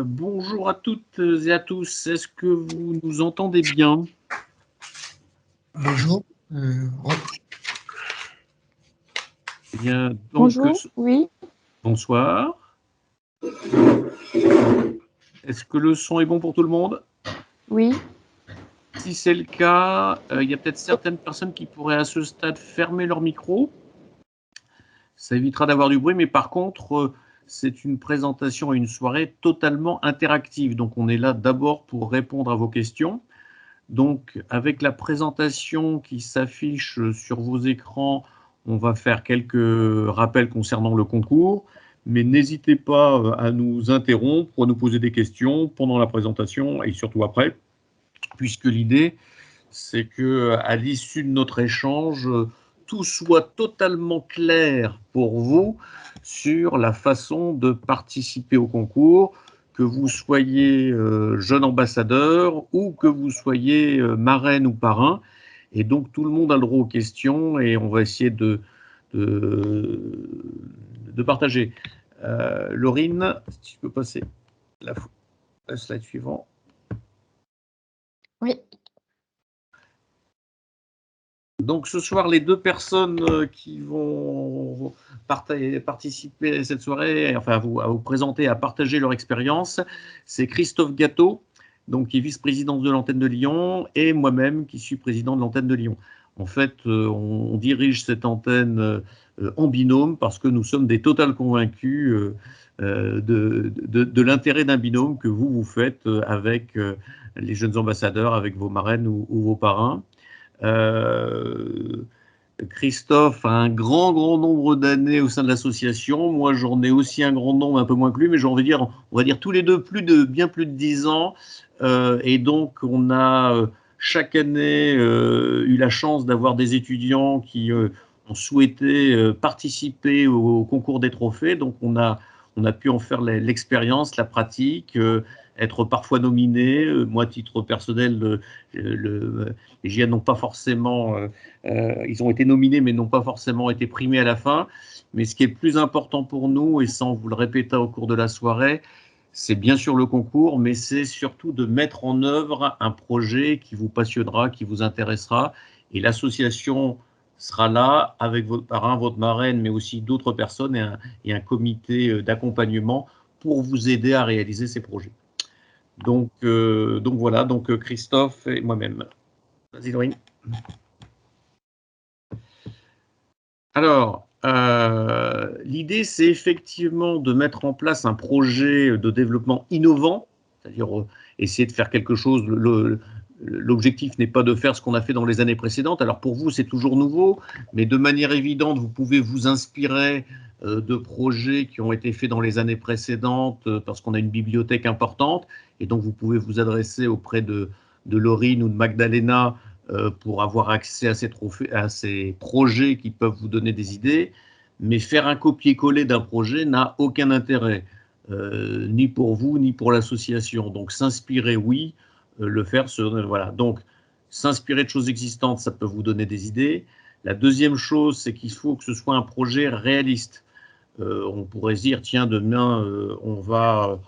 Bonjour à toutes et à tous. Est-ce que vous nous entendez bien? Bonjour. Eh bien, donc, Bonjour, oui, bonsoir. Est-ce que le son est bon pour tout le monde? oui, Si c'est le cas, il y a peut-être certaines personnes qui pourraient à ce stade fermer leur micro. Ça évitera d'avoir du bruit, mais par contre, c'est une présentation et une soirée totalement interactive. Donc, on est là d'abord pour répondre à vos questions. Donc, avec la présentation qui s'affiche sur vos écrans, on va faire quelques rappels concernant le concours, mais n'hésitez pas à nous interrompre ou à nous poser des questions pendant la présentation et surtout après, puisque l'idée, c'est qu'à l'issue de notre échange, tout soit totalement clair pour vous sur la façon de participer au concours, que vous soyez jeune ambassadeur ou que vous soyez marraine ou parrain. Et donc, tout le monde a le droit aux questions et on va essayer de partager. Laurine, si tu peux passer la slide suivante. oui. Donc ce soir, les deux personnes qui vont participer à cette soirée, enfin à vous présenter, à partager leur expérience, c'est Christophe Gâteau, donc qui est vice-président de l'antenne de Lyon, et moi-même qui suis président de l'antenne de Lyon. En fait, on dirige cette antenne en binôme parce que nous sommes des total convaincus de l'intérêt d'un binôme que vous faites avec les jeunes ambassadeurs, avec vos marraines ou vos parrains. Christophe a un grand nombre d'années au sein de l'association. Moi, j'en ai aussi un grand nombre, un peu moins que lui, mais on va dire tous les deux bien plus de 10 ans. Et donc, on a chaque année eu la chance d'avoir des étudiants qui ont souhaité participer au concours des trophées. Donc, on a pu en faire l'expérience, la pratique, être parfois nominé. Moi, à titre personnel, les GIA n'ont pas forcément, ils ont été nominés, mais n'ont pas forcément été primés à la fin. Mais ce qui est le plus important pour nous, et sans vous le répéter au cours de la soirée, c'est bien sûr le concours, mais c'est surtout de mettre en œuvre un projet qui vous passionnera, qui vous intéressera. Et l'association sera là avec votre parrain, votre marraine, mais aussi d'autres personnes et un comité d'accompagnement pour vous aider à réaliser ces projets. Donc voilà, donc Christophe et moi-même. Vas-y, Laurine. Alors, l'idée, c'est effectivement de mettre en place un projet de développement innovant, c'est-à-dire essayer de faire quelque chose. L'objectif n'est pas de faire ce qu'on a fait dans les années précédentes. Alors pour vous, c'est toujours nouveau, mais de manière évidente, vous pouvez vous inspirer de projets qui ont été faits dans les années précédentes parce qu'on a une bibliothèque importante. Et donc, vous pouvez vous adresser auprès de Laurine ou de Magdalena pour avoir accès à ces projets qui peuvent vous donner des idées. Mais faire un copier-coller d'un projet n'a aucun intérêt, ni pour vous, ni pour l'association. Donc, s'inspirer, oui. Le faire, voilà. Donc, s'inspirer de choses existantes, ça peut vous donner des idées. La deuxième chose, c'est qu'il faut que ce soit un projet réaliste. On pourrait se dire, tiens, demain, on va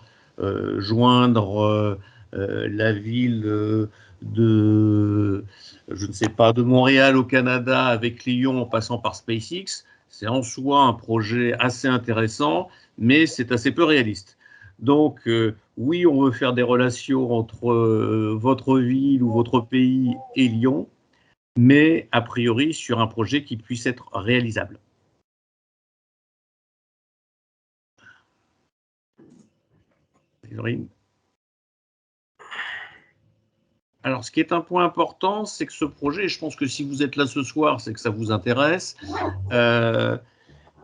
joindre la ville de, je ne sais pas, de Montréal au Canada avec Lyon en passant par SpaceX. C'est en soi un projet assez intéressant, mais c'est assez peu réaliste. Donc, oui, on veut faire des relations entre votre ville ou votre pays et Lyon, mais a priori sur un projet qui puisse être réalisable. Alors, ce qui est un point important, c'est que ce projet, je pense que si vous êtes là ce soir, c'est que ça vous intéresse,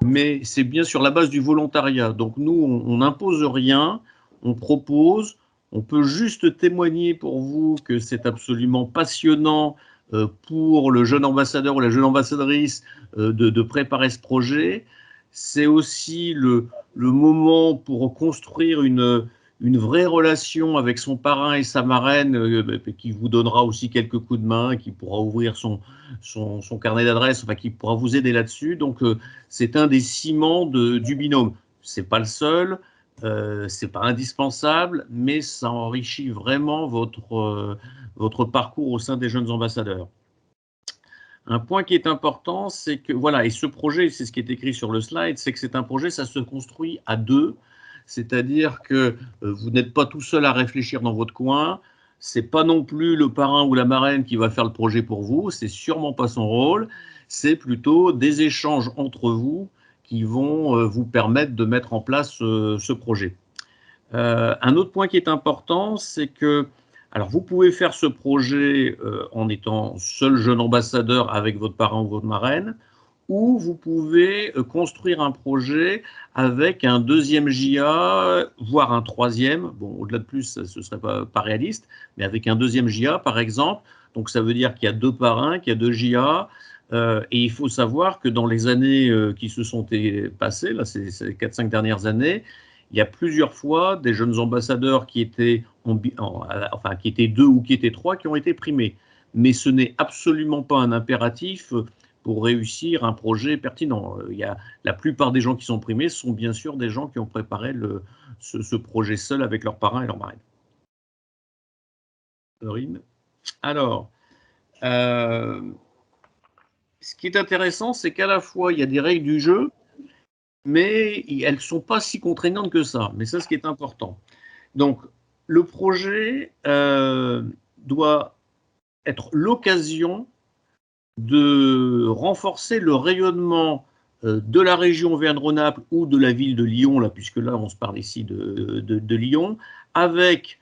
mais c'est bien sur la base du volontariat. Donc, nous, on n'impose rien, on propose, on peut juste témoigner pour vous que c'est absolument passionnant pour le jeune ambassadeur ou la jeune ambassadrice de préparer ce projet. C'est aussi le moment pour construire une vraie relation avec son parrain et sa marraine qui vous donnera aussi quelques coups de main, qui pourra ouvrir son carnet d'adresses, enfin qui pourra vous aider là-dessus. Donc, c'est un des ciments du binôme. C'est pas le seul, c'est pas indispensable, mais ça enrichit vraiment votre parcours au sein des jeunes ambassadeurs. Un point qui est important, c'est que, voilà, et ce projet, c'est ce qui est écrit sur le slide, c'est que c'est un projet, ça se construit à deux, c'est-à-dire que vous n'êtes pas tout seul à réfléchir dans votre coin, c'est pas non plus le parrain ou la marraine qui va faire le projet pour vous, c'est sûrement pas son rôle, c'est plutôt des échanges entre vous qui vont vous permettre de mettre en place ce projet. Un autre point qui est important, c'est que, alors vous pouvez faire ce projet en étant seul jeune ambassadeur avec votre parrain ou votre marraine, ou vous pouvez construire un projet avec un deuxième JA, voire un troisième. Bon, au-delà de plus, ce ne serait pas réaliste, mais avec un deuxième JA, par exemple. Donc, ça veut dire qu'il y a deux parrains, qu'il y a deux JA. Et il faut savoir que dans les années qui se sont passées, là, ces 4-5 dernières années, il y a plusieurs fois des jeunes ambassadeurs qui étaient, enfin, qui étaient deux ou qui étaient trois, qui ont été primés. Mais ce n'est absolument pas un impératif pour réussir un projet pertinent. La plupart des gens qui sont primés sont bien sûr des gens qui ont préparé ce projet seul avec leurs parrains et leurs marraines. Alors, ce qui est intéressant, c'est qu'à la fois, il y a des règles du jeu, mais elles ne sont pas si contraignantes que ça. Mais c'est ce qui est important. Donc, le projet doit être l'occasion de renforcer le rayonnement de la région Auvergne-Rhône-Alpes ou de la ville de Lyon, là, puisque là, on se parle ici de Lyon, avec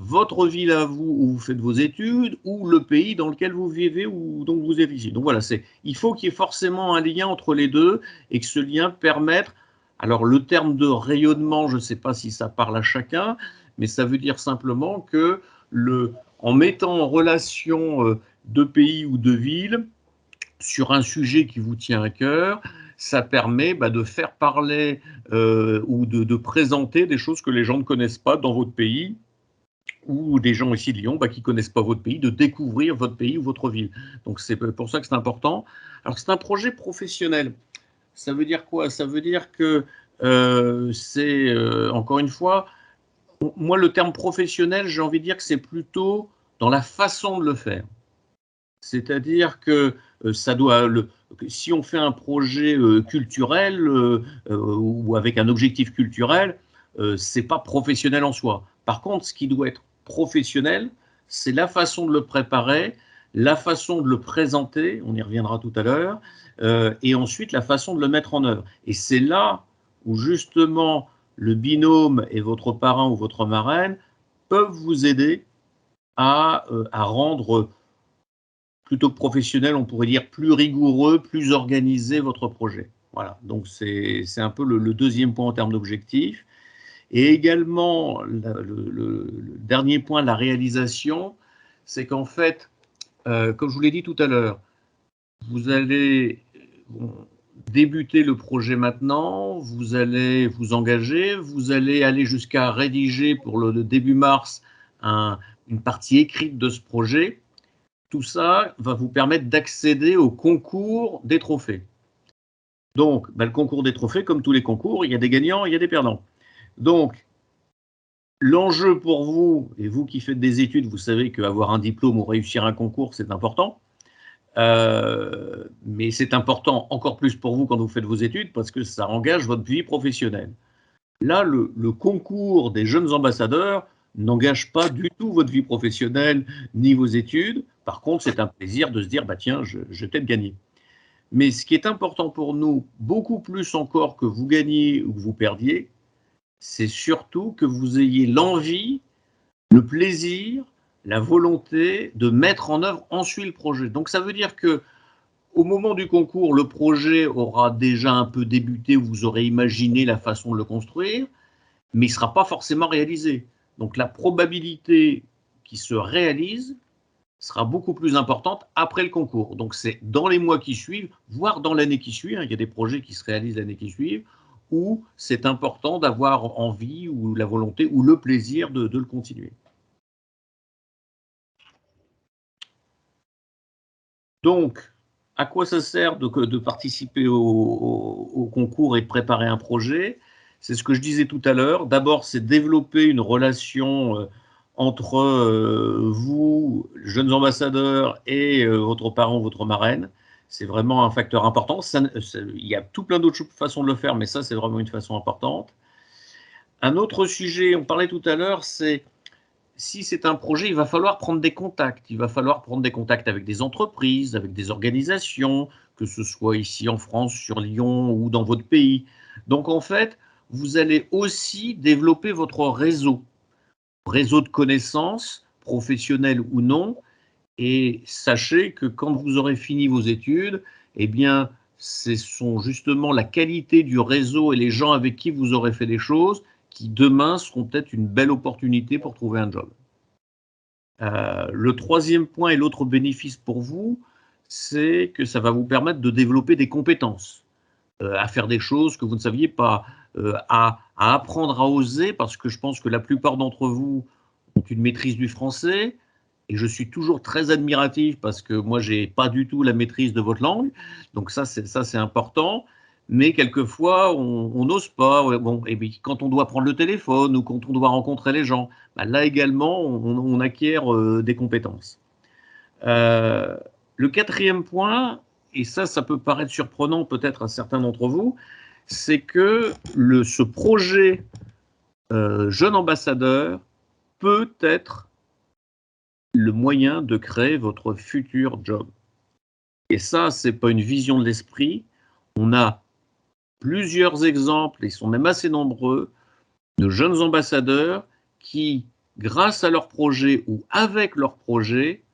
votre ville à vous, où vous faites vos études, ou le pays dans lequel vous vivez, ou dont vous êtes ici. Donc voilà, il faut qu'il y ait forcément un lien entre les deux, et que ce lien permette, alors le terme de rayonnement, je ne sais pas si ça parle à chacun, mais ça veut dire simplement que en mettant en relation deux pays ou deux villes, sur un sujet qui vous tient à cœur, ça permet de faire parler ou de présenter des choses que les gens ne connaissent pas dans votre pays, ou des gens ici de Lyon qui ne connaissent pas votre pays, de découvrir votre pays ou votre ville. Donc c'est pour ça que c'est important. Alors c'est un projet professionnel. Ça veut dire quoi? Ça veut dire que c'est, encore une fois, moi le terme professionnel, j'ai envie de dire que c'est plutôt dans la façon de le faire. C'est-à-dire que ça doit, si on fait un projet culturel ou avec un objectif culturel, c'est pas professionnel en soi. Par contre, ce qui doit être professionnel, c'est la façon de le préparer, la façon de le présenter, on y reviendra tout à l'heure, et ensuite la façon de le mettre en œuvre. Et c'est là où justement le binôme et votre parrain ou votre marraine peuvent vous aider à rendre, plutôt que professionnel, on pourrait dire plus rigoureux, plus organisé votre projet. Voilà, donc c'est un peu le deuxième point en termes d'objectif. Et également, le dernier point, la réalisation, c'est qu'en fait, comme je vous l'ai dit tout à l'heure, vous allez débuter le projet maintenant, vous allez vous engager, vous allez aller jusqu'à rédiger pour le début mars une partie écrite de ce projet. Tout ça va vous permettre d'accéder au concours des trophées. Donc, le concours des trophées, comme tous les concours, il y a des gagnants, il y a des perdants. Donc, l'enjeu pour vous, et vous qui faites des études, vous savez qu'avoir un diplôme ou réussir un concours, c'est important. Mais c'est important encore plus pour vous quand vous faites vos études, parce que ça engage votre vie professionnelle. Là, le concours des jeunes ambassadeurs n'engage pas du tout votre vie professionnelle ni vos études. Par contre, c'est un plaisir de se dire, tiens, je vais peut-être gagner. Mais ce qui est important pour nous, beaucoup plus encore que vous gagniez ou que vous perdiez, c'est surtout que vous ayez l'envie, le plaisir, la volonté de mettre en œuvre ensuite le projet. Donc ça veut dire que au moment du concours, le projet aura déjà un peu débuté, vous aurez imaginé la façon de le construire, mais il ne sera pas forcément réalisé. Donc la probabilité qu'il se réalise sera beaucoup plus importante après le concours. Donc c'est dans les mois qui suivent, voire dans l'année qui suit, il y a des projets qui se réalisent l'année qui suit, où c'est important d'avoir envie ou la volonté ou le plaisir de le continuer. Donc, à quoi ça sert de participer au concours et de préparer un projet? c'est ce que je disais tout à l'heure. D'abord, c'est développer une relation entre vous, jeunes ambassadeurs, et votre parent, votre marraine. C'est vraiment un facteur important. Il y a tout plein d'autres façons de le faire, mais ça, c'est vraiment une façon importante. Un autre sujet, on parlait tout à l'heure, c'est si c'est un projet, il va falloir prendre des contacts. Il va falloir prendre des contacts avec des entreprises, avec des organisations, que ce soit ici en France, sur Lyon ou dans votre pays. Donc en fait, vous allez aussi développer votre réseau de connaissances, professionnelles ou non. Et sachez que quand vous aurez fini vos études, eh bien, ce sont justement la qualité du réseau et les gens avec qui vous aurez fait des choses qui demain seront peut-être une belle opportunité pour trouver un job. Le troisième point et l'autre bénéfice pour vous, c'est que ça va vous permettre de développer des compétences, à faire des choses que vous ne saviez pas, à apprendre à oser, parce que je pense que la plupart d'entre vous ont une maîtrise du français, et je suis toujours très admiratif parce que moi, j'ai pas du tout la maîtrise de votre langue, donc ça, c'est important. Mais quelquefois, on n'ose pas. Bon, et puis, quand on doit prendre le téléphone ou quand on doit rencontrer les gens, bah, là également, on acquiert des compétences. Le quatrième point, et ça peut paraître surprenant peut-être à certains d'entre vous, c'est que ce projet jeune ambassadeur peut être le moyen de créer votre futur job. Et ça, c'est pas une vision de l'esprit. On a plusieurs exemples, ils sont même assez nombreux, de jeunes ambassadeurs qui, grâce à leur projet ou avec leur projet,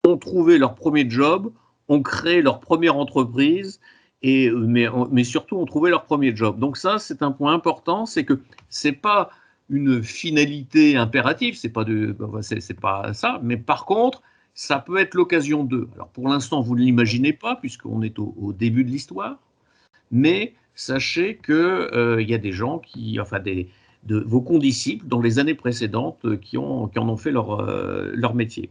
ont trouvé leur premier job, ont créé leur première entreprise, mais surtout ont trouvé leur premier job. Donc ça, c'est un point important, c'est que c'est pas une finalité impérative, c'est pas ça, mais par contre, ça peut être l'occasion d'eux. Alors pour l'instant, vous ne l'imaginez pas, puisqu'on est au début de l'histoire, mais sachez qu'il y a des gens de vos condisciples dans les années précédentes qui en ont fait leur métier.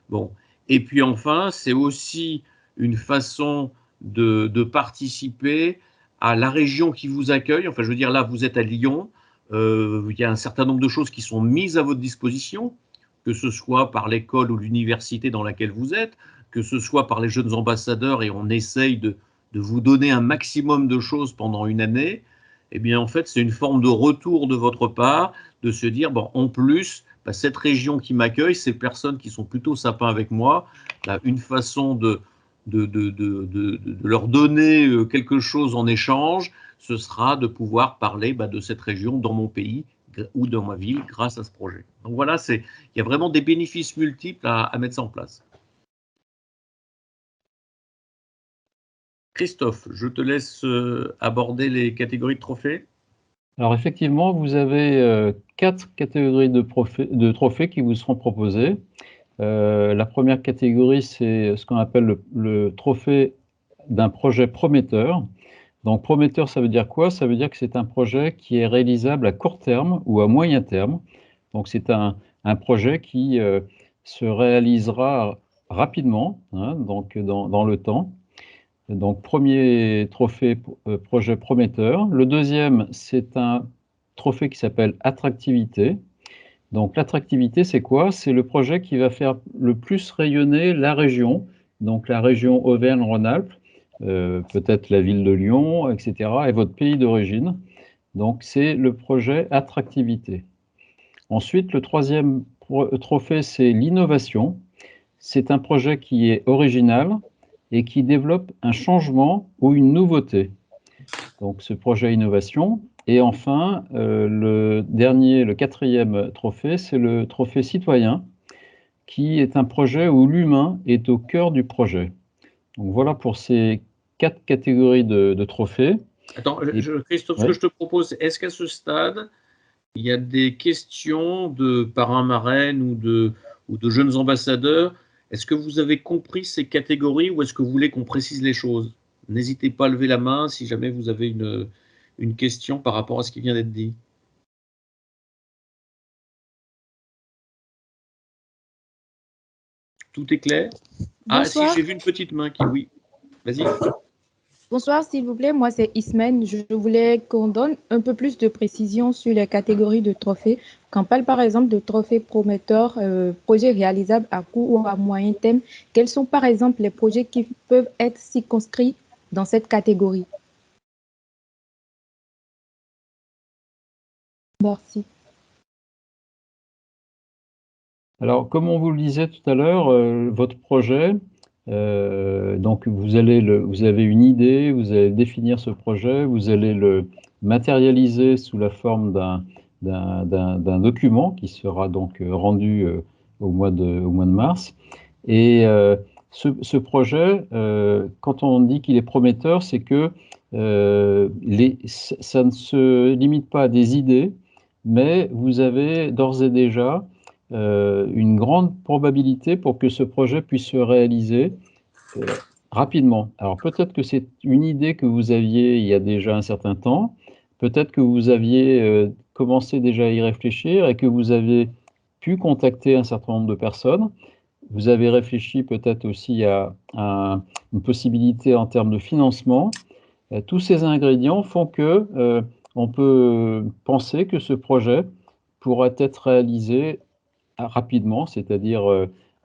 Bon. Et puis enfin, c'est aussi une façon de participer à la région qui vous accueille. Enfin, je veux dire, là, vous êtes à Lyon. Il y a un certain nombre de choses qui sont mises à votre disposition, que ce soit par l'école ou l'université dans laquelle vous êtes, que ce soit par les jeunes ambassadeurs, et on essaye de vous donner un maximum de choses pendant une année. Eh bien, en fait, c'est une forme de retour de votre part, de se dire, bon, en plus, bah, cette région qui m'accueille, ces personnes qui sont plutôt sapins avec moi, là, une façon de leur donner quelque chose en échange, ce sera de pouvoir parler de cette région dans mon pays ou dans ma ville grâce à ce projet. Donc voilà, il y a vraiment des bénéfices multiples à mettre ça en place. Christophe, je te laisse aborder les catégories de trophées. Alors effectivement, vous avez 4 catégories de trophées qui vous seront proposés. La première catégorie, c'est ce qu'on appelle le trophée d'un projet prometteur. Donc prometteur, ça veut dire quoi? Ça veut dire que c'est un projet qui est réalisable à court terme ou à moyen terme. Donc c'est un projet qui se réalisera rapidement, hein, donc dans le temps. Donc premier trophée projet prometteur. Le deuxième, c'est un trophée qui s'appelle attractivité. Donc l'attractivité, c'est quoi? C'est le projet qui va faire le plus rayonner la région, donc la région Auvergne-Rhône-Alpes, peut-être la ville de Lyon, etc., et votre pays d'origine. Donc c'est le projet attractivité. Ensuite, le troisième trophée, c'est l'innovation. C'est un projet qui est original et qui développe un changement ou une nouveauté. Donc ce projet innovation. Et enfin, le quatrième trophée, c'est le trophée citoyen, qui est un projet où l'humain est au cœur du projet. Donc voilà pour ces 4 catégories de trophées. Attends, Christophe, ce Ouais. que je te propose, est-ce qu'à ce stade, il y a des questions de parrains, marraines ou de jeunes ambassadeurs? Est-ce que vous avez compris ces catégories ou est-ce que vous voulez qu'on précise les choses? N'hésitez pas à lever la main si jamais vous avez une question par rapport à ce qui vient d'être dit. Tout est clair? Ah, si, Bonsoir. j'ai vu une petite main qui, oui. Vas-y. Bonsoir, s'il vous plaît. Moi, c'est Ismaël. Je voulais qu'on donne un peu plus de précision sur les catégories de trophées. Quand on parle par exemple de trophées prometteurs, projets réalisables à court ou à moyen terme, quels sont par exemple les projets qui peuvent être circonscrits dans cette catégorie? Merci. Alors, comme on vous le disait tout à l'heure, votre projet, donc vous avez une idée, vous allez définir ce projet, vous allez le matérialiser sous la forme d'un document qui sera donc rendu au mois de mars. Et ce projet, quand on dit qu'il est prometteur, c'est que ça ne se limite pas à des idées, mais vous avez d'ores et déjà une grande probabilité pour que ce projet puisse se réaliser rapidement. Alors peut-être que c'est une idée que vous aviez il y a déjà un certain temps, peut-être que vous aviez commencé déjà à y réfléchir et que vous avez pu contacter un certain nombre de personnes. Vous avez réfléchi peut-être aussi à une possibilité en termes de financement. Tous ces ingrédients font que on peut penser que ce projet pourrait être réalisé rapidement, c'est-à-dire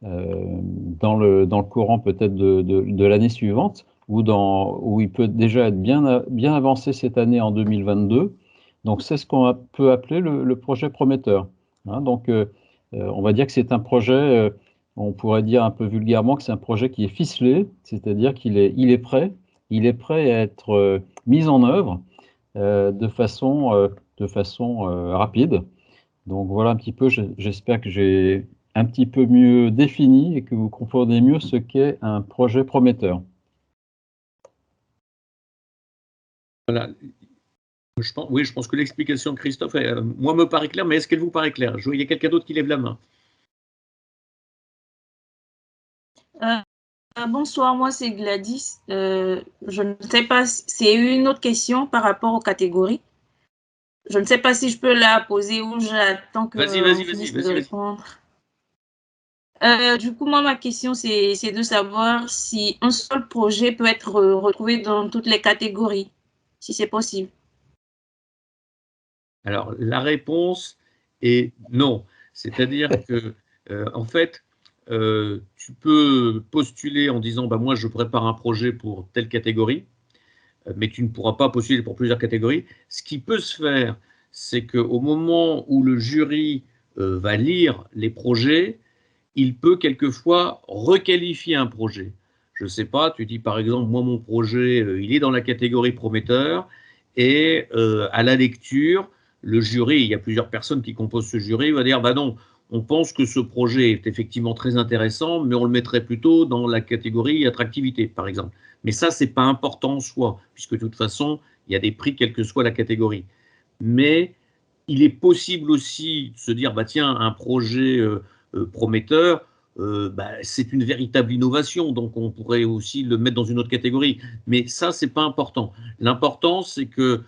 dans le courant peut-être de l'année suivante, où il peut déjà être bien avancé cette année en 2022. Donc c'est ce qu'on peut appeler le projet prometteur. Hein, donc on va dire que c'est un projet, on pourrait dire un peu vulgairement que c'est un projet qui est ficelé, c'est-à-dire il est prêt à être mis en œuvre de façon rapide. Donc voilà un petit peu, j'espère que j'ai un petit peu mieux défini et que vous comprenez mieux ce qu'est un projet prometteur. Voilà. Oui, je pense que l'explication de Christophe, moi, me paraît claire, mais est-ce qu'elle vous paraît claire? Il y a quelqu'un d'autre qui lève la main. Bonsoir, moi c'est Gladys. Je ne sais pas, c'est une autre question par rapport aux catégories. Je ne sais pas si je peux la poser ou j'attends que vous finissez de répondre. Du coup, moi, ma question, c'est de savoir si un seul projet peut être retrouvé dans toutes les catégories, si c'est possible. Alors, la réponse est non. C'est-à-dire que, en fait, tu peux postuler en disant, bah, moi, je prépare un projet pour telle catégorie, mais tu ne pourras pas postuler pour plusieurs catégories. Ce qui peut se faire, c'est qu'au moment où le jury va lire les projets, il peut quelquefois requalifier un projet. Je ne sais pas, tu dis par exemple, moi mon projet, il est dans la catégorie prometteur, et à la lecture, le jury, il y a plusieurs personnes qui composent ce jury, va dire, bah non, on pense que ce projet est effectivement très intéressant, mais on le mettrait plutôt dans la catégorie attractivité, par exemple. Mais ça, c'est pas important en soi, puisque de toute façon, il y a des prix quelle que soit la catégorie. Mais il est possible aussi de se dire, bah tiens, un projet prometteur, bah, c'est une véritable innovation, donc on pourrait aussi le mettre dans une autre catégorie. Mais ça, c'est pas important. L'important, c'est que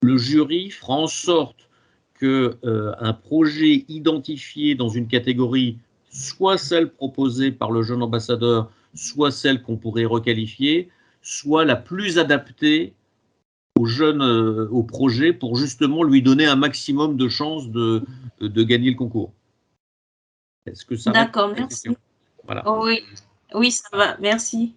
le jury fera en sorte que un projet identifié dans une catégorie, soit celle proposée par le jeune ambassadeur, soit celle qu'on pourrait requalifier, soit la plus adaptée au jeune, au projet, pour justement lui donner un maximum de chances de gagner le concours. Est-ce que ça répond à D'accord, la merci. question? Voilà. Oh, oui. Oui, ça va, merci.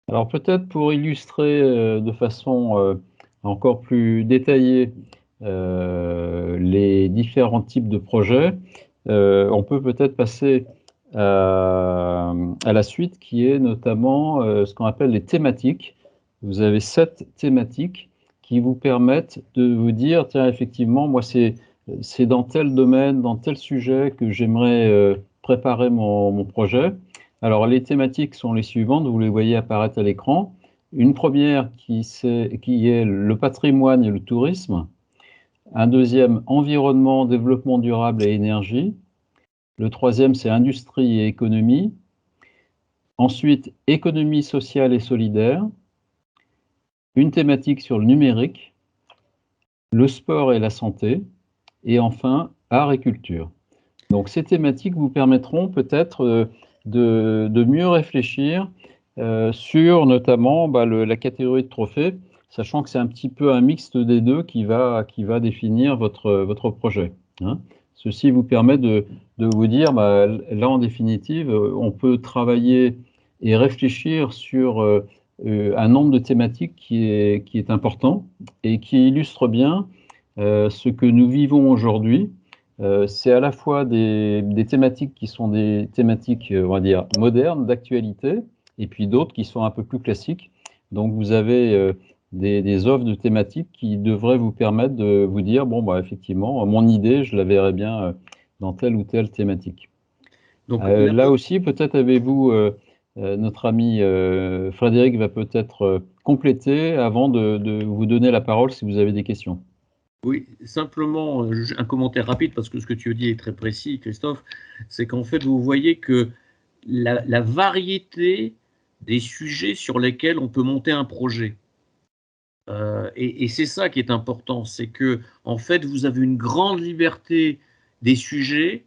Alors peut-être pour illustrer de façon encore plus détaillée les différents types de projets, on peut peut-être passer à la suite qui est notamment ce qu'on appelle les thématiques. Vous avez 7 thématiques qui vous permettent de vous dire, tiens, effectivement, moi, c'est dans tel domaine, dans tel sujet que j'aimerais préparer mon projet. Alors, les thématiques sont les suivantes, vous les voyez apparaître à l'écran. Une première qui est le patrimoine et le tourisme. Un deuxième, environnement, développement durable et énergie. Le troisième, c'est industrie et économie. Ensuite, économie sociale et solidaire. Une thématique sur le numérique, le sport et la santé. Et enfin, art et culture. Donc ces thématiques vous permettront peut-être de mieux réfléchir sur notamment la catégorie de trophée, sachant que c'est un petit peu un mixte des deux qui va définir votre projet. Hein. Ceci vous permet de vous dire, là en définitive, on peut travailler et réfléchir sur un nombre de thématiques qui est important et qui illustre bien ce que nous vivons aujourd'hui. C'est à la fois des thématiques qui sont des thématiques, on va dire, modernes, d'actualité, et puis d'autres qui sont un peu plus classiques. Donc vous avez des offres de thématiques qui devraient vous permettre de vous dire, bon, effectivement, mon idée, je la verrais bien dans telle ou telle thématique. Donc, là aussi, peut-être avez-vous, notre ami Frédéric va peut-être compléter avant de vous donner la parole si vous avez des questions. Oui, simplement un commentaire rapide, parce que ce que tu dis est très précis, Christophe, c'est qu'en fait, vous voyez que la variété des sujets sur lesquels on peut monter un projet, et c'est ça qui est important, c'est que en fait, vous avez une grande liberté des sujets.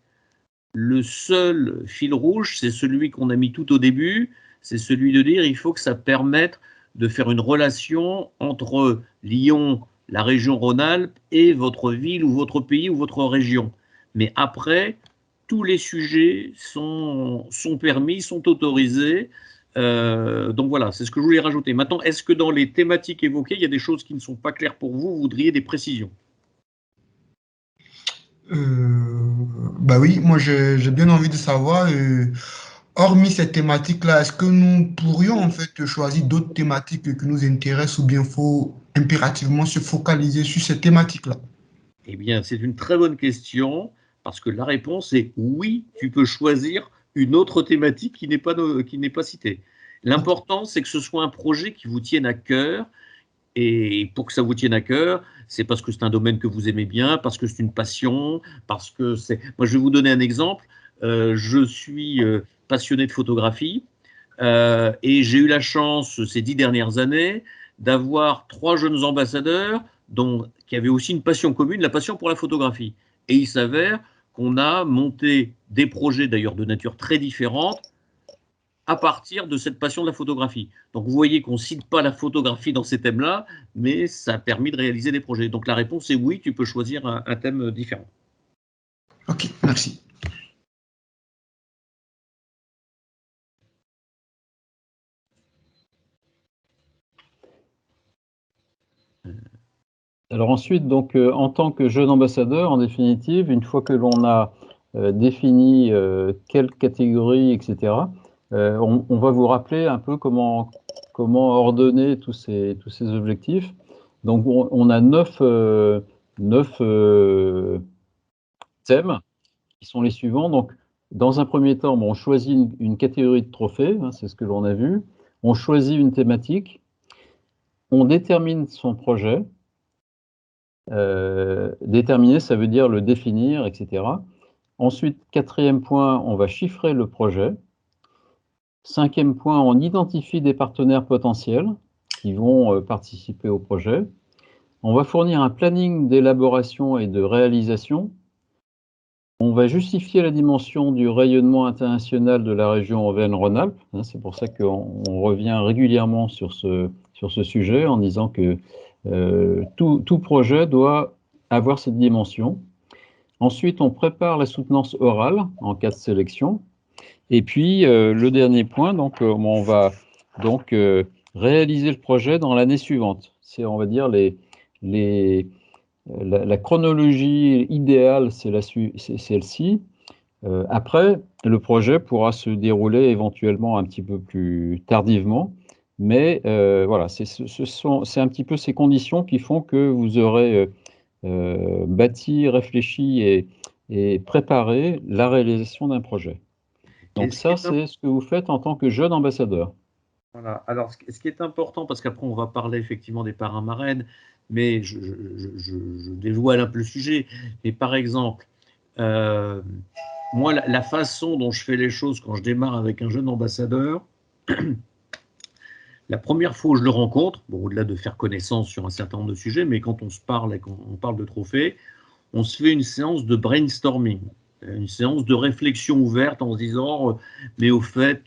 Le seul fil rouge, c'est celui qu'on a mis tout au début, c'est celui de dire il faut que ça permette de faire une relation entre Lyon, la région Rhône-Alpes et votre ville ou votre pays ou votre région. Mais après, tous les sujets sont permis, sont autorisés. Donc voilà, c'est ce que je voulais rajouter. Maintenant, est-ce que dans les thématiques évoquées, il y a des choses qui ne sont pas claires pour vous, vous voudriez des précisions? Bah oui, moi j'ai bien envie de savoir, hormis cette thématique-là, est-ce que nous pourrions en fait choisir d'autres thématiques qui nous intéressent ou bien faut impérativement se focaliser sur cette thématique-là? Eh bien, c'est une très bonne question, parce que la réponse est oui, tu peux choisir une autre thématique qui n'est pas citée. L'important, c'est que ce soit un projet qui vous tienne à cœur, et pour que ça vous tienne à cœur, c'est parce que c'est un domaine que vous aimez bien, parce que c'est une passion, parce que c'est... Moi, je vais vous donner un exemple. Je suis passionné de photographie, et j'ai eu la chance, ces 10 dernières années, d'avoir 3 jeunes ambassadeurs qui avaient aussi une passion commune, la passion pour la photographie. Et il s'avère qu'on a monté des projets, d'ailleurs de nature très différente, à partir de cette passion de la photographie. Donc vous voyez qu'on ne cite pas la photographie dans ces thèmes-là, mais ça a permis de réaliser des projets. Donc la réponse est oui, tu peux choisir un thème différent. Ok, merci. Alors ensuite, donc, en tant que jeune ambassadeur, en définitive, une fois que l'on a défini quelle catégorie, etc., on va vous rappeler un peu comment ordonner tous ces objectifs. Donc, on a 9 thèmes qui sont les suivants. Donc, dans un premier temps, on choisit une catégorie de trophées, hein, c'est ce que l'on a vu. On choisit une thématique. On détermine son projet. Déterminer, ça veut dire le définir, etc. Ensuite, 4e point, on va chiffrer le projet. 5e point, on identifie des partenaires potentiels qui vont participer au projet. On va fournir un planning d'élaboration et de réalisation. On va justifier la dimension du rayonnement international de la région Auvergne-Rhône-Alpes. C'est pour ça qu'on revient régulièrement sur ce sujet en disant que tout projet doit avoir cette dimension. Ensuite, on prépare la soutenance orale en cas de sélection. Et puis, le dernier point, donc, on va donc réaliser le projet dans l'année suivante. C'est, on va dire, la chronologie idéale, c'est celle-ci. Après, le projet pourra se dérouler éventuellement un petit peu plus tardivement, mais voilà, c'est un petit peu ces conditions qui font que vous aurez bâti, réfléchi et préparé la réalisation d'un projet. Donc ça, c'est ce que vous faites en tant que jeune ambassadeur. Voilà. Alors, ce qui est important, parce qu'après, on va parler effectivement des parrains marraines, mais je dévoile un peu le sujet. Mais par exemple, moi, la façon dont je fais les choses quand je démarre avec un jeune ambassadeur, la première fois où je le rencontre, bon, au-delà de faire connaissance sur un certain nombre de sujets, mais quand on se parle et quand on parle de trophées, on se fait une séance de brainstorming, une séance de réflexion ouverte en se disant, mais au fait,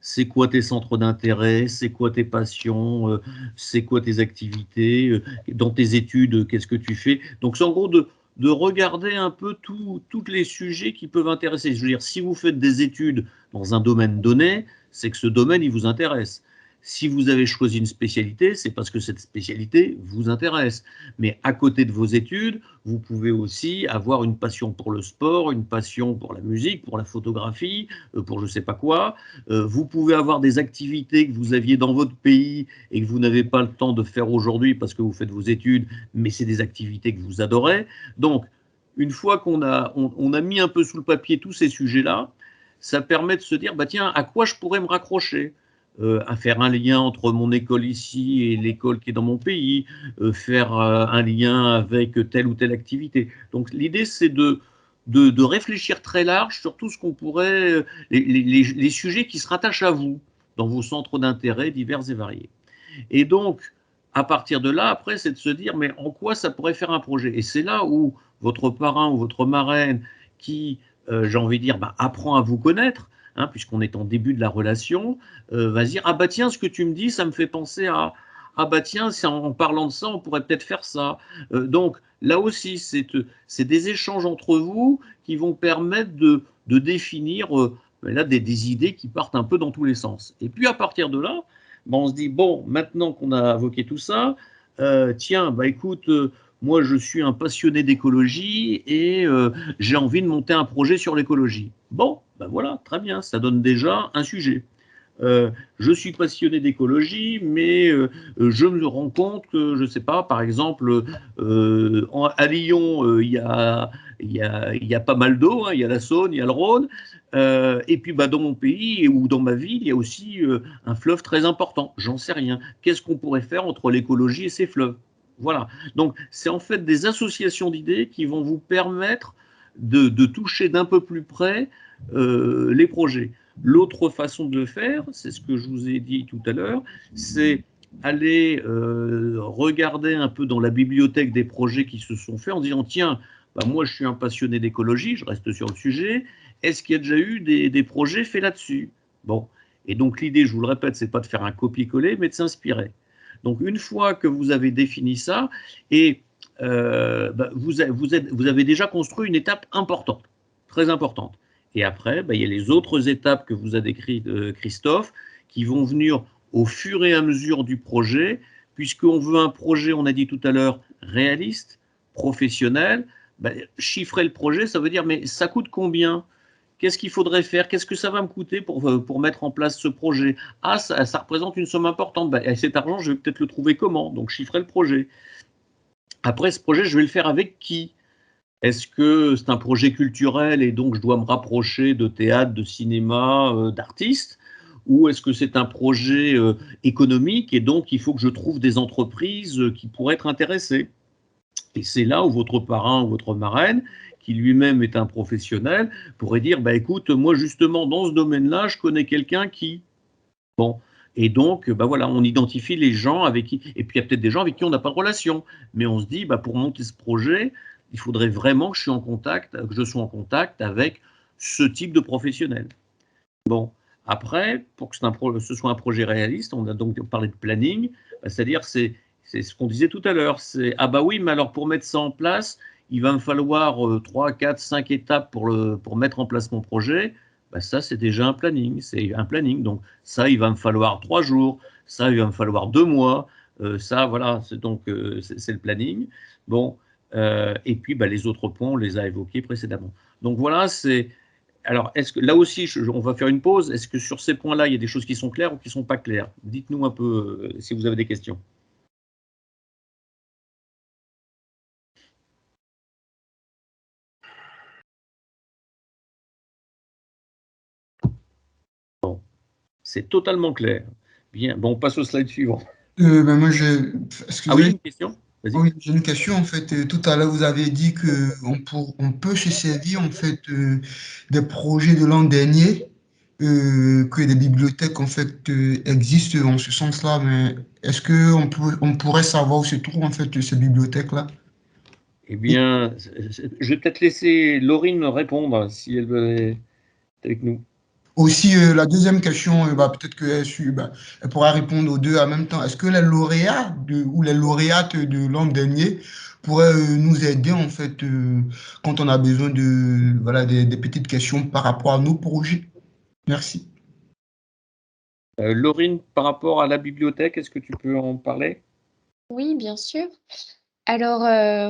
c'est quoi tes centres d'intérêt, c'est quoi tes passions, c'est quoi tes activités, dans tes études, qu'est-ce que tu fais. Donc c'est en gros de regarder un peu tous les sujets qui peuvent intéresser. Je veux dire, si vous faites des études dans un domaine donné, c'est que ce domaine, il vous intéresse. Si vous avez choisi une spécialité, c'est parce que cette spécialité vous intéresse. Mais à côté de vos études, vous pouvez aussi avoir une passion pour le sport, une passion pour la musique, pour la photographie, pour je ne sais pas quoi. Vous pouvez avoir des activités que vous aviez dans votre pays et que vous n'avez pas le temps de faire aujourd'hui parce que vous faites vos études, mais c'est des activités que vous adorez. Donc, une fois qu'on a mis un peu sous le papier tous ces sujets-là, ça permet de se dire, bah tiens, à quoi je pourrais me raccrocher ? À faire un lien entre mon école ici et l'école qui est dans mon pays, faire un lien avec telle ou telle activité. Donc l'idée, c'est de réfléchir très large sur tout ce qu'on pourrait, les sujets qui se rattachent à vous, dans vos centres d'intérêt divers et variés. Et donc, à partir de là, après, c'est de se dire, mais en quoi ça pourrait faire un projet? Et c'est là où votre parrain ou votre marraine, qui, j'ai envie de dire, bah, apprend à vous connaître, hein, puisqu'on est en début de la relation, va se dire, ah bah tiens, ce que tu me dis, ça me fait penser à, ah bah tiens, en parlant de ça, on pourrait peut-être faire ça. Donc là aussi, c'est des échanges entre vous qui vont permettre de définir là, des idées qui partent un peu dans tous les sens. Et puis à partir de là, ben, on se dit, bon, maintenant qu'on a évoqué tout ça, tiens, bah écoute, moi je suis un passionné d'écologie et j'ai envie de monter un projet sur l'écologie. Bon, ben voilà, très bien, ça donne déjà un sujet. Je suis passionné d'écologie, mais je me rends compte que, je ne sais pas, par exemple, à Lyon, il y a pas mal d'eau, hein, il y a la Saône, il y a le Rhône, et puis bah, dans mon pays ou dans ma ville, il y a aussi un fleuve très important. J'en sais rien. Qu'est-ce qu'on pourrait faire entre l'écologie et ces fleuves? Voilà. Donc, c'est en fait des associations d'idées qui vont vous permettre de toucher d'un peu plus près les projets. L'autre façon de le faire, c'est ce que je vous ai dit tout à l'heure, c'est aller regarder un peu dans la bibliothèque des projets qui se sont faits en disant, tiens, bah moi je suis un passionné d'écologie, je reste sur le sujet, est-ce qu'il y a déjà eu des projets faits là-dessus? Bon, et donc l'idée, je vous le répète, c'est pas de faire un copier-coller, mais de s'inspirer. Donc une fois que vous avez défini ça, et bah, vous avez déjà construit une étape importante, très importante. Et après, bah, il y a les autres étapes que vous a décrites Christophe, qui vont venir au fur et à mesure du projet, puisqu'on veut un projet, on a dit tout à l'heure, réaliste, professionnel. Bah, chiffrer le projet, ça veut dire, mais ça coûte combien? Qu'est-ce qu'il faudrait faire? Qu'est-ce que ça va me coûter pour mettre en place ce projet? Ah, ça représente une somme importante. Bah, et cet argent, je vais peut-être le trouver comment? Donc, chiffrer le projet. Après, ce projet, je vais le faire avec qui? Est-ce que c'est un projet culturel et donc je dois me rapprocher de théâtre, de cinéma, d'artistes? Ou est-ce que c'est un projet économique et donc il faut que je trouve des entreprises qui pourraient être intéressées? Et c'est là où votre parrain ou votre marraine, qui lui-même est un professionnel, pourrait dire, bah, écoute, moi justement dans ce domaine-là, je connais quelqu'un qui… Bon, et donc, bah voilà, on identifie les gens avec qui… Et puis il y a peut-être des gens avec qui on n'a pas de relation, mais on se dit, bah, pour monter ce projet, il faudrait vraiment que je sois en contact avec ce type de professionnel. Bon, après, pour que ce soit un projet réaliste, on a donc parlé de planning, c'est-à-dire c'est ce qu'on disait tout à l'heure, c'est ah bah oui, mais alors pour mettre ça en place, il va me falloir 3, 4, 5 étapes pour mettre en place mon projet. Bah ça, c'est déjà un planning, c'est un planning. Donc ça, il va me falloir 3 jours, ça, il va me falloir 2 mois, ça, voilà, c'est le planning. Bon, et puis bah, les autres points, on les a évoqués précédemment. Donc voilà, c'est… Alors, est-ce que là aussi, on va faire une pause. Est-ce que sur ces points-là, il y a des choses qui sont claires ou qui ne sont pas claires? Dites-nous un peu si vous avez des questions. Bon, c'est totalement clair. Bien, bon, on passe au slide suivant. Ben moi, Ah oui, une question? Vas-y. Oui, j'ai une question. En fait, tout à l'heure, vous avez dit on peut se servir en fait des projets de l'an dernier, que des bibliothèques en fait existent en ce sens-là. Mais est-ce que on pourrait savoir où se trouvent en fait ces bibliothèques-là? Eh bien, je vais peut-être laisser Laurine répondre si elle veut être avec nous. Aussi, la deuxième question, peut-être qu'elle elle pourra répondre aux deux en même temps. Est-ce que les lauréats ou les lauréates de l'an dernier pourraient nous aider, en fait, quand on a besoin de, voilà, des petites questions par rapport à nos projets? Merci. Laurine, par rapport à la bibliothèque, est-ce que tu peux en parler? Oui, bien sûr. Alors,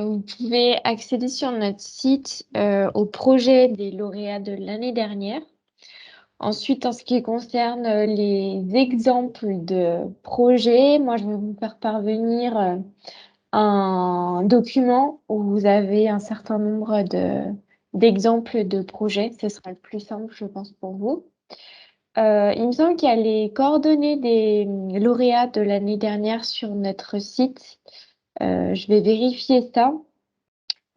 vous pouvez accéder sur notre site au projet des lauréats de l'année dernière. Ensuite, en ce qui concerne les exemples de projets, moi, je vais vous faire parvenir un document où vous avez un certain nombre d'exemples de projets. Ce sera le plus simple, je pense, pour vous. Il me semble qu'il y a les coordonnées des lauréats de l'année dernière sur notre site. Je vais vérifier ça.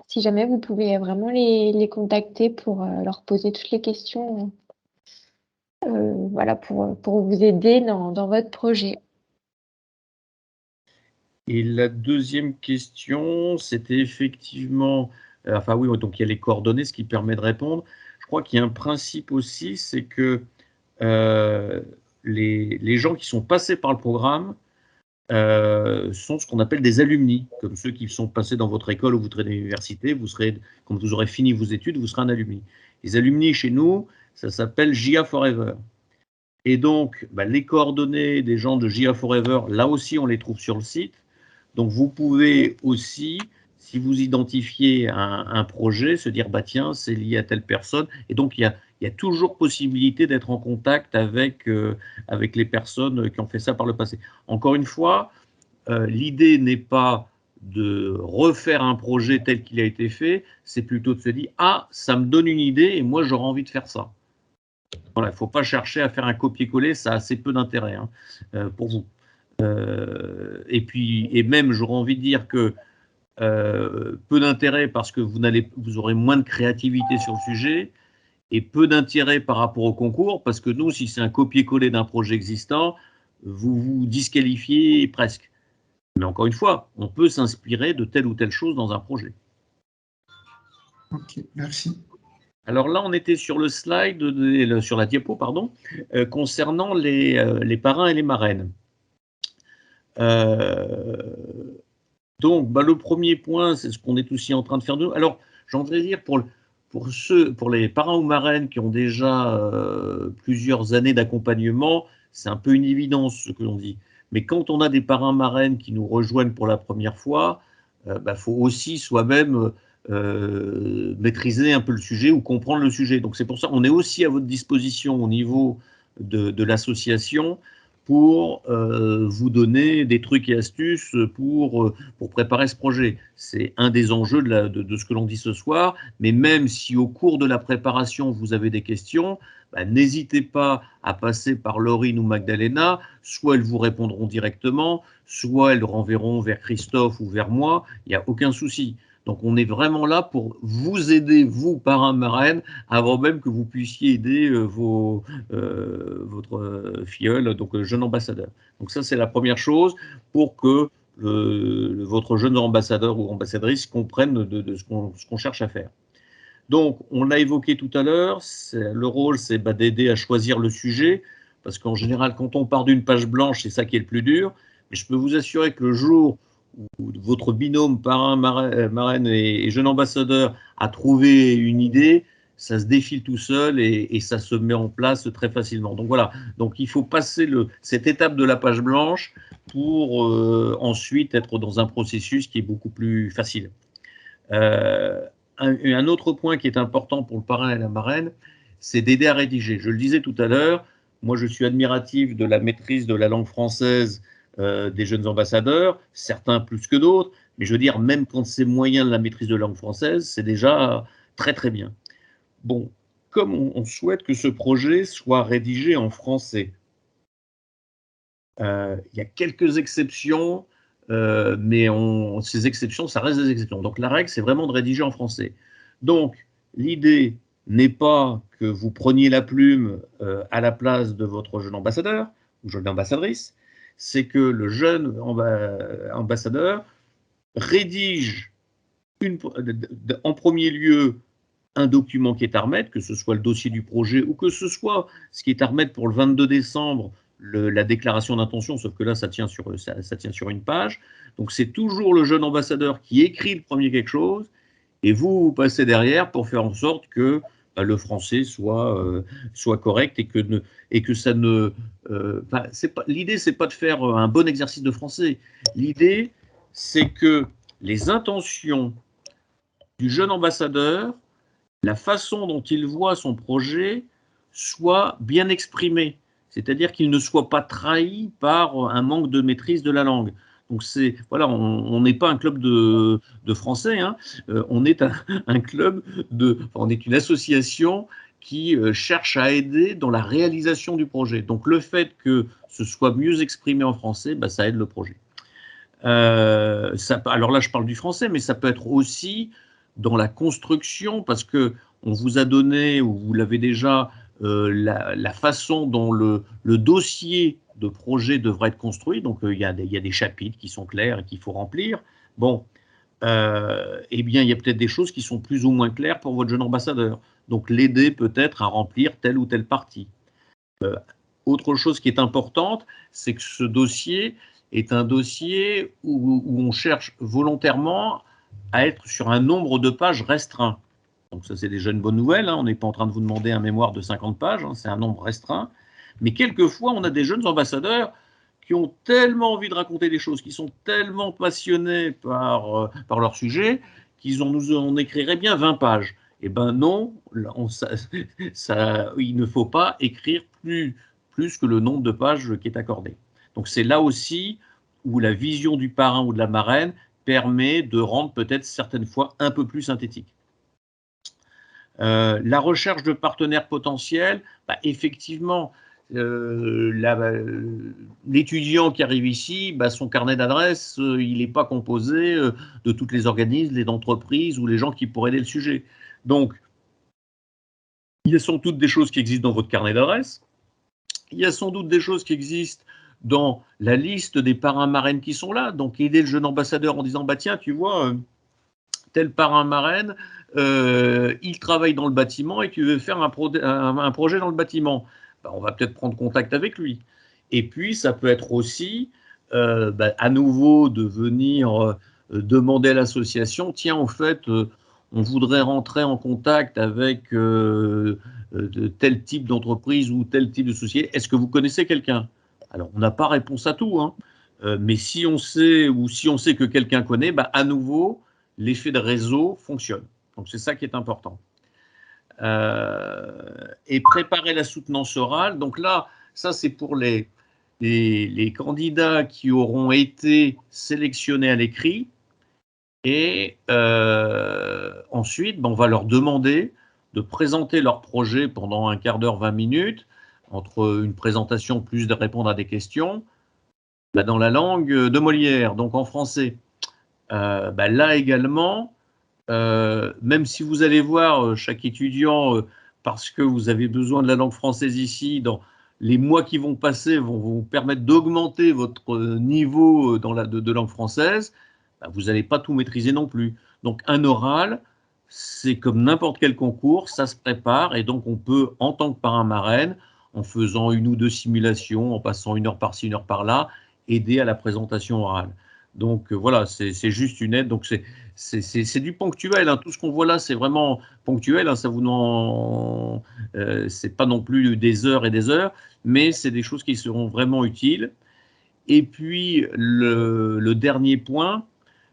Si jamais vous pouvez vraiment les contacter pour leur poser toutes les questions, voilà, pour vous aider dans votre projet. Et la deuxième question, c'était effectivement, enfin oui, donc il y a les coordonnées, ce qui permet de répondre. Je crois qu'il y a un principe aussi, c'est que les gens qui sont passés par le programme sont ce qu'on appelle des alumni, comme ceux qui sont passés dans votre école ou votre université. Vous serez, quand vous aurez fini vos études, vous serez un alumni. Les alumni chez nous, ça s'appelle JA Forever. Et donc, les coordonnées des gens de JA Forever, là aussi, on les trouve sur le site. Donc, vous pouvez aussi, si vous identifiez un projet, se dire, tiens, c'est lié à telle personne. Et donc, il y a toujours possibilité d'être en contact avec les personnes qui ont fait ça par le passé. Encore une fois, l'idée n'est pas de refaire un projet tel qu'il a été fait, c'est plutôt de se dire, ça me donne une idée et moi, j'aurais envie de faire ça. Voilà, il ne faut pas chercher à faire un copier-coller, ça a assez peu d'intérêt pour vous. Et même, j'aurais envie de dire que peu d'intérêt parce que vous aurez moins de créativité sur le sujet et peu d'intérêt par rapport au concours parce que nous, si c'est un copier-coller d'un projet existant, vous vous disqualifiez presque. Mais encore une fois, on peut s'inspirer de telle ou telle chose dans un projet. Ok, merci. Alors là, on était sur le slide, sur la diapo, pardon, concernant les parrains et les marraines. Donc, le premier point, c'est ce qu'on est aussi en train de faire nous. Alors, j'aimerais dire pour les parrains ou marraines qui ont déjà plusieurs années d'accompagnement, c'est un peu une évidence ce que l'on dit. Mais quand on a des parrains marraines qui nous rejoignent pour la première fois, faut aussi soi-même maîtriser un peu le sujet ou comprendre le sujet. Donc c'est pour ça qu'on est aussi à votre disposition au niveau de l'association pour vous donner des trucs et astuces pour préparer ce projet. C'est un des enjeux de ce que l'on dit ce soir, mais même si au cours de la préparation, vous avez des questions, n'hésitez pas à passer par Laurine ou Magdalena, soit elles vous répondront directement, soit elles renverront vers Christophe ou vers moi, il n'y a aucun souci. Donc on est vraiment là pour vous aider, vous, parrain, marraine, avant même que vous puissiez aider votre filleul, donc jeune ambassadeur. Donc ça, c'est la première chose pour que votre jeune ambassadeur ou ambassadrice comprenne de ce qu'on cherche à faire. Donc, on l'a évoqué tout à l'heure, le rôle, c'est d'aider à choisir le sujet, parce qu'en général, quand on part d'une page blanche, c'est ça qui est le plus dur. Mais je peux vous assurer que le jour où votre binôme parrain, marraine et jeune ambassadeur a trouvé une idée, ça se défile tout seul et ça se met en place très facilement. Donc voilà, donc il faut passer cette étape de la page blanche pour ensuite être dans un processus qui est beaucoup plus facile. Un autre point qui est important pour le parrain et la marraine, c'est d'aider à rédiger. Je le disais tout à l'heure, moi je suis admiratif de la maîtrise de la langue française des jeunes ambassadeurs, certains plus que d'autres, mais je veux dire, même quand c'est moyen de la maîtrise de la langue française, c'est déjà très très bien. Bon, comme on souhaite que ce projet soit rédigé en français, il y a quelques exceptions, mais ces exceptions, ça reste des exceptions. Donc la règle, c'est vraiment de rédiger en français. Donc l'idée n'est pas que vous preniez la plume à la place de votre jeune ambassadeur ou jeune ambassadrice, c'est que le jeune ambassadeur rédige en premier lieu un document qui est à remettre, que ce soit le dossier du projet ou que ce soit ce qui est à remettre pour le 22 décembre, la déclaration d'intention, sauf que là, ça tient sur une page. Donc, c'est toujours le jeune ambassadeur qui écrit le premier quelque chose et vous passez derrière pour faire en sorte que le français soit correct et que ça ne... l'idée, c'est pas de faire un bon exercice de français. L'idée, c'est que les intentions du jeune ambassadeur, la façon dont il voit son projet soit bien exprimée, c'est-à-dire qu'il ne soit pas trahi par un manque de maîtrise de la langue. Donc voilà, on n'est pas un club de français, hein. On est un club on est une association qui cherche à aider dans la réalisation du projet. Donc le fait que ce soit mieux exprimé en français, ça aide le projet. Alors là, je parle du français, mais ça peut être aussi dans la construction, parce que on vous a donné, ou vous l'avez déjà, la façon dont le dossier de projet devrait être construit. Donc, il y a des chapitres qui sont clairs et qu'il faut remplir. Bon, eh bien, il y a peut-être des choses qui sont plus ou moins claires pour votre jeune ambassadeur. Donc, l'aider peut-être à remplir telle ou telle partie. Autre chose qui est importante, c'est que ce dossier est un dossier où on cherche volontairement à être sur un nombre de pages restreint. Donc ça, c'est déjà une bonne nouvelle, hein. On n'est pas en train de vous demander un mémoire de 50 pages, hein. C'est un nombre restreint. Mais quelquefois, on a des jeunes ambassadeurs qui ont tellement envie de raconter des choses, qui sont tellement passionnés par leur sujet, on écrirait bien 20 pages. Eh bien non, il ne faut pas écrire plus que le nombre de pages qui est accordé. Donc c'est là aussi où la vision du parrain ou de la marraine permet de rendre peut-être certaines fois un peu plus synthétique. La recherche de partenaires potentiels, effectivement, l'étudiant qui arrive ici, son carnet d'adresses, il n'est pas composé de toutes les organismes, les entreprises ou les gens qui pourraient aider le sujet. Donc, il y a sans doute des choses qui existent dans votre carnet d'adresses. Il y a sans doute des choses qui existent dans la liste des parrains marraines qui sont là. Donc, aider le jeune ambassadeur en disant, tiens, tu vois, tel parrain marraine, il travaille dans le bâtiment et tu veux faire un projet dans le bâtiment. On va peut-être prendre contact avec lui. Et puis, ça peut être aussi, à nouveau, de venir demander à l'association, tiens, en fait, on voudrait rentrer en contact avec tel type d'entreprise ou tel type de société. Est-ce que vous connaissez quelqu'un? Alors, on n'a pas réponse à tout, hein. Mais si on sait que quelqu'un connaît, à nouveau, l'effet de réseau fonctionne. Donc, c'est ça qui est important. Et préparer la soutenance orale. Donc là, ça, c'est pour les candidats qui auront été sélectionnés à l'écrit. Et ensuite, on va leur demander de présenter leur projet pendant un quart d'heure, 20 minutes, entre une présentation plus de répondre à des questions, dans la langue de Molière, donc en français. Là également, même si vous allez voir chaque étudiant, parce que vous avez besoin de la langue française ici, dans les mois qui vont passer vont vous permettre d'augmenter votre niveau de langue française, vous n'allez pas tout maîtriser non plus. Donc un oral, c'est comme n'importe quel concours, ça se prépare et donc on peut, en tant que parrain marraine, en faisant une ou deux simulations, en passant une heure par-ci, une heure par-là, aider à la présentation orale. Donc voilà, c'est juste une aide. Donc c'est du ponctuel, hein. Tout ce qu'on voit là, c'est vraiment ponctuel, hein. Ça vous c'est pas non plus des heures et des heures, mais c'est des choses qui seront vraiment utiles. Et puis le dernier point,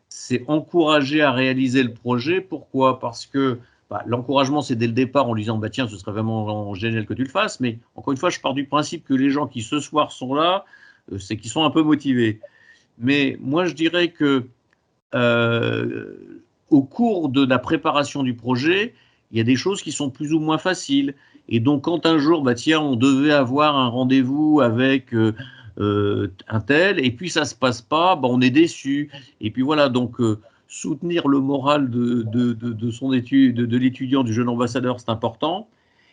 c'est encourager à réaliser le projet. Pourquoi? Parce que l'encouragement, c'est dès le départ en lui disant tiens, ce serait vraiment génial que tu le fasses. Mais encore une fois, je pars du principe que les gens qui ce soir sont là, c'est qu'ils sont un peu motivés. Mais moi, je dirais que au cours de la préparation du projet, il y a des choses qui sont plus ou moins faciles. Et donc, quand un jour, tiens, on devait avoir un rendez-vous avec un tel, et puis ça ne se passe pas, on est déçu. Et puis voilà, donc soutenir le moral de son étude, de l'étudiant, du jeune ambassadeur, c'est important.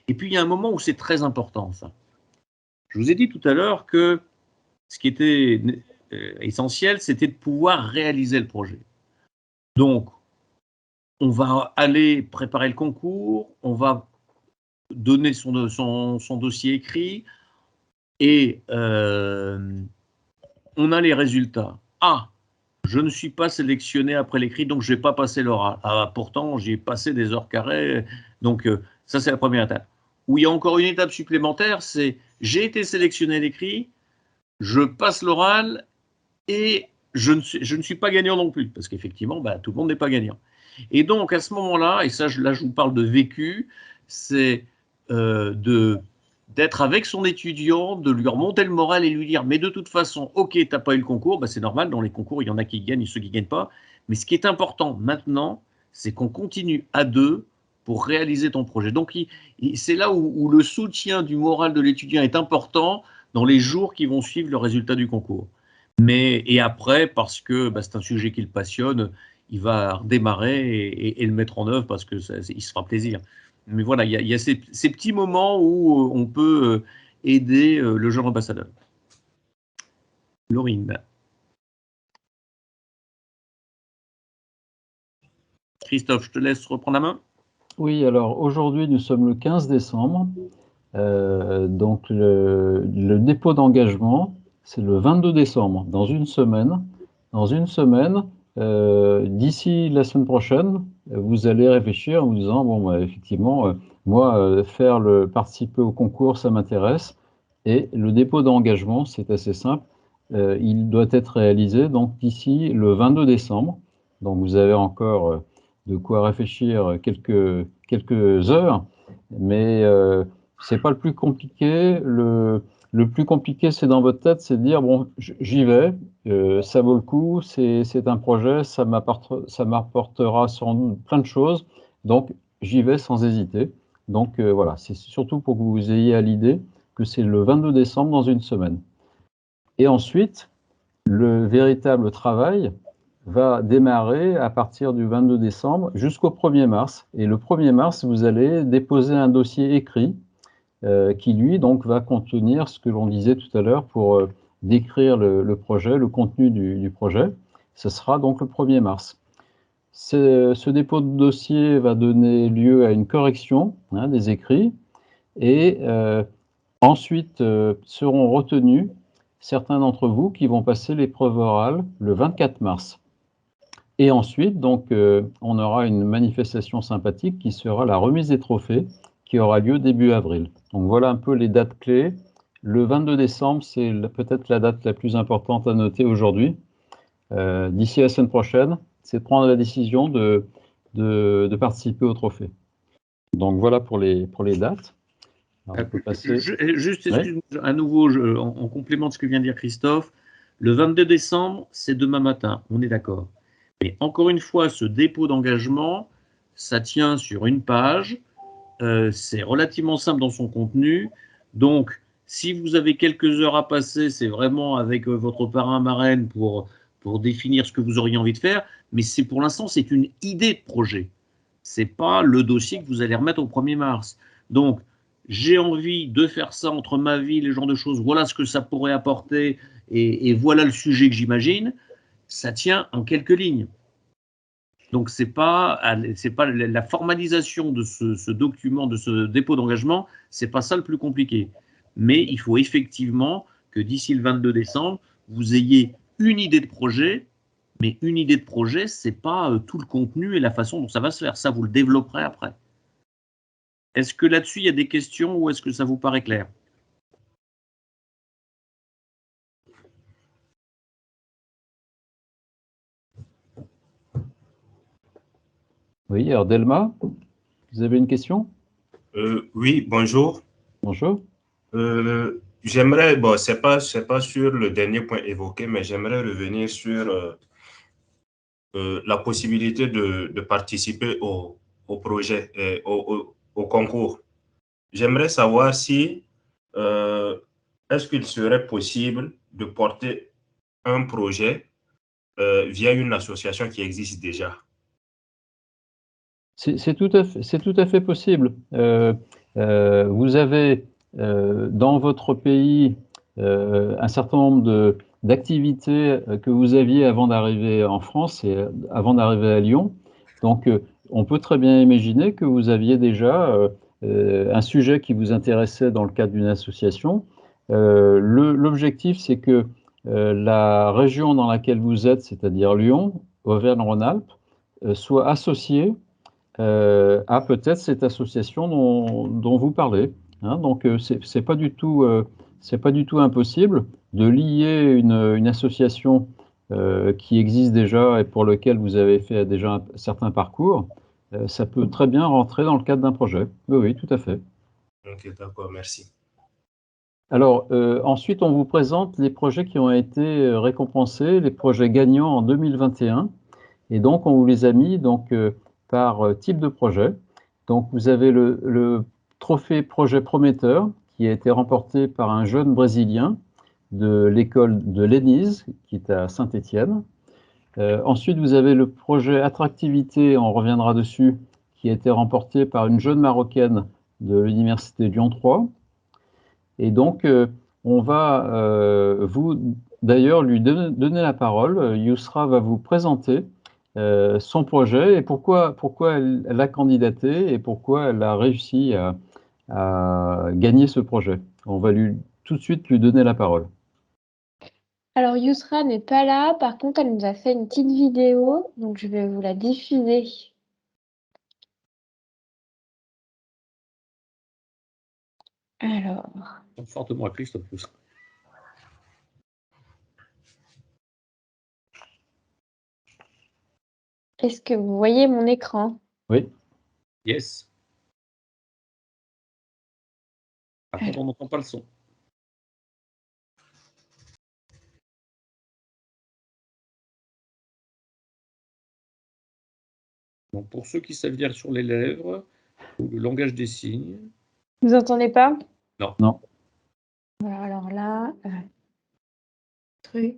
Et puis il y a un moment où c'est très important, ça. Je vous ai dit tout à l'heure que ce qui était essentiel, c'était de pouvoir réaliser le projet. Donc, on va aller préparer le concours, on va donner son dossier écrit et on a les résultats. Ah, je ne suis pas sélectionné après l'écrit, donc je ne vais pas passer l'oral. Ah, pourtant, j'ai passé des heures carrées. Donc, ça, c'est la première étape. Où il y a encore une étape supplémentaire, c'est j'ai été sélectionné à l'écrit, je passe l'oral et je ne suis pas gagnant non plus, parce qu'effectivement, tout le monde n'est pas gagnant. Et donc, à ce moment-là, et ça, là, je vous parle de vécu, c'est d'être avec son étudiant, de lui remonter le moral et lui dire, mais de toute façon, ok, tu n'as pas eu le concours, c'est normal, dans les concours, il y en a qui gagnent et ceux qui ne gagnent pas, mais ce qui est important maintenant, c'est qu'on continue à deux pour réaliser ton projet. Donc, c'est là où le soutien du moral de l'étudiant est important dans les jours qui vont suivre le résultat du concours. Et après, parce que c'est un sujet qui le passionne, il va redémarrer et le mettre en œuvre parce qu'il se fera plaisir. Mais voilà, il y a ces petits moments où on peut aider le jeune ambassadeur. Laurine. Christophe, je te laisse reprendre la main. Oui, alors aujourd'hui, nous sommes le 15 décembre. Donc, le dépôt d'engagement, c'est le 22 décembre, dans une semaine. Dans une semaine, d'ici la semaine prochaine, vous allez réfléchir en vous disant, bon, effectivement, moi, participer au concours, ça m'intéresse. Et le dépôt d'engagement, c'est assez simple. Il doit être réalisé donc d'ici le 22 décembre. Donc, vous avez encore de quoi réfléchir quelques heures, mais c'est pas le plus compliqué. Le plus compliqué, c'est dans votre tête, c'est de dire, bon, j'y vais, ça vaut le coup, c'est un projet, ça m'apportera sans doute plein de choses, donc j'y vais sans hésiter. Donc voilà, c'est surtout pour que vous ayez à l'idée que c'est le 22 décembre dans une semaine. Et ensuite, le véritable travail va démarrer à partir du 22 décembre jusqu'au 1er mars. Et le 1er mars, vous allez déposer un dossier écrit qui, lui, donc, va contenir ce que l'on disait tout à l'heure pour décrire le projet, le contenu du projet. Ce sera donc le 1er mars. Ce dépôt de dossier va donner lieu à une correction des écrits et ensuite seront retenus certains d'entre vous qui vont passer l'épreuve orale le 24 mars. Et ensuite, donc, on aura une manifestation sympathique qui sera la remise des trophées qui aura lieu début avril. Donc voilà un peu les dates clés. Le 22 décembre, c'est peut-être la date la plus importante à noter aujourd'hui. D'ici la semaine prochaine, c'est de prendre la décision de participer au trophée. Donc voilà pour les dates. Alors, on peut passer... Juste, excuse-moi, à nouveau, en complément de ce que vient de dire Christophe, le 22 décembre, c'est demain matin, on est d'accord. Mais encore une fois, ce dépôt d'engagement, ça tient sur une page, c'est relativement simple dans son contenu. Donc, si vous avez quelques heures à passer, c'est vraiment avec votre parrain marraine pour définir ce que vous auriez envie de faire. Mais pour l'instant, c'est une idée de projet. Ce n'est pas le dossier que vous allez remettre au 1er mars. Donc, j'ai envie de faire ça entre ma vie, les genres de choses, voilà ce que ça pourrait apporter et voilà le sujet que j'imagine. Ça tient en quelques lignes. Donc, c'est pas la formalisation de ce document, de ce dépôt d'engagement, c'est pas ça le plus compliqué. Mais il faut effectivement que d'ici le 22 décembre, vous ayez une idée de projet, mais une idée de projet, c'est pas tout le contenu et la façon dont ça va se faire. Ça, vous le développerez après. Est-ce que là-dessus, il y a des questions ou est-ce que ça vous paraît clair ? Oui, alors Delma, vous avez une question ? Oui, bonjour. Bonjour. J'aimerais, bon, c'est pas sur le dernier point évoqué, mais j'aimerais revenir sur la possibilité de participer au projet, au concours. J'aimerais savoir si est-ce qu'il serait possible de porter un projet via une association qui existe déjà? C'est tout à fait possible. Vous avez dans votre pays un certain nombre d'activités que vous aviez avant d'arriver en France et avant d'arriver à Lyon. Donc, on peut très bien imaginer que vous aviez déjà un sujet qui vous intéressait dans le cadre d'une association. L'objectif, c'est que la région dans laquelle vous êtes, c'est-à-dire Lyon, Auvergne-Rhône-Alpes, soit associée à peut-être cette association dont vous parlez. Hein. Donc, c'est pas du tout impossible de lier une association qui existe déjà et pour lequel vous avez fait déjà un certain parcours. Ça peut très bien rentrer dans le cadre d'un projet. Oui, oui, tout à fait. Ok, d'accord, merci. Alors, ensuite, on vous présente les projets qui ont été récompensés, les projets gagnants en 2021. Et donc, on vous les a mis donc, par type de projet. Donc, vous avez le trophée projet prometteur qui a été remporté par un jeune Brésilien de l'école de l'ENISE, qui est à Saint-Étienne. Ensuite, vous avez le projet attractivité, on reviendra dessus, qui a été remporté par une jeune Marocaine de l'Université Lyon 3. Et donc, on va vous, d'ailleurs, lui donner la parole. Yousra va vous présenter son projet et pourquoi elle a candidaté et pourquoi elle a réussi à gagner ce projet. On va tout de suite lui donner la parole. Alors, Yousra n'est pas là. Par contre, elle nous a fait une petite vidéo, donc je vais vous la diffuser. Alors. Fortement appuyé, en plus. Est-ce que vous voyez mon écran? Oui. Yes. Par contre, on n'entend pas le son. Donc, pour ceux qui savent lire sur les lèvres, ou le langage des signes. Vous entendez pas? Non. Non. Voilà, alors là, truc.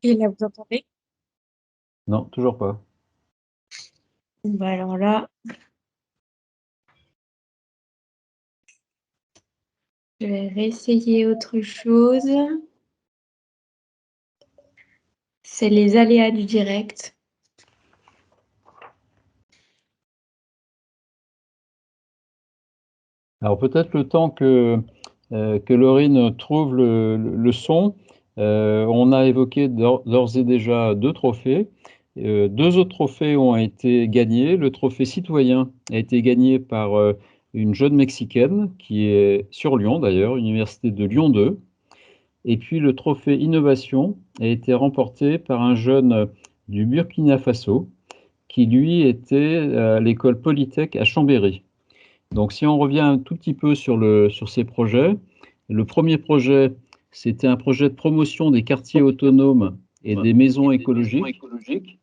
Et là, vous entendez? Non, toujours pas. Bah alors là, je vais réessayer autre chose. C'est les aléas du direct. Alors peut-être le temps que Laurine trouve le son, on a évoqué d'ores et déjà 2 trophées. 2 autres trophées ont été gagnés. Le trophée citoyen a été gagné par une jeune Mexicaine qui est sur Lyon d'ailleurs, Université de Lyon 2. Et puis le trophée innovation a été remporté par un jeune du Burkina Faso qui lui était à l'école Polytech à Chambéry. Donc, si on revient un tout petit peu sur ces projets, le premier projet, c'était un projet de promotion des quartiers autonomes et des maisons écologiques.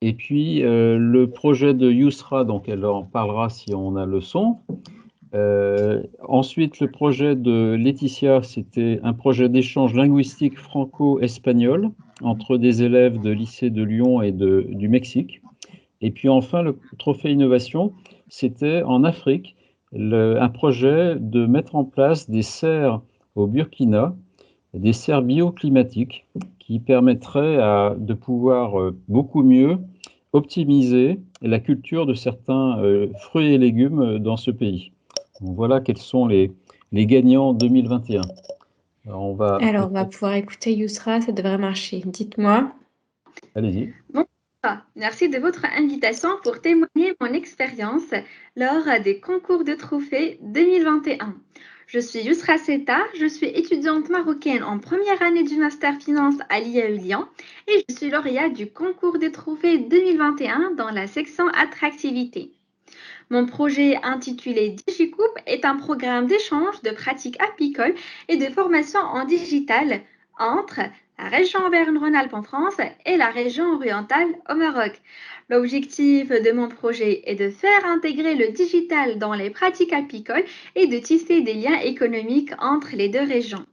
Et puis, le projet de Yousra, donc elle en parlera si on a le son. Ensuite, le projet de Laetitia, c'était un projet d'échange linguistique franco-espagnol entre des élèves de lycée de Lyon et du Mexique. Et puis enfin, le trophée innovation, c'était en Afrique, un projet de mettre en place des serres au Burkina, des serres bioclimatiques qui permettraient de pouvoir beaucoup mieux optimiser la culture de certains fruits et légumes dans ce pays. Donc voilà quels sont les gagnants 2021. Alors on va pouvoir écouter Yousra, ça devrait marcher. Dites-moi. Allez-y. Bonjour, merci de votre invitation pour témoigner mon expérience lors des concours de trophées 2021. Je suis Yousra Seta, je suis étudiante marocaine en première année du Master Finance à l'IAE Lyon et je suis lauréate du concours des trophées 2021 dans la section Attractivité. Mon projet intitulé DigiCoup est un programme d'échange de pratiques apicoles et de formation en digital entre la région Auvergne-Rhône-Alpes en France et la région orientale au Maroc. L'objectif de mon projet est de faire intégrer le digital dans les pratiques apicoles et de tisser des liens économiques entre les deux régions.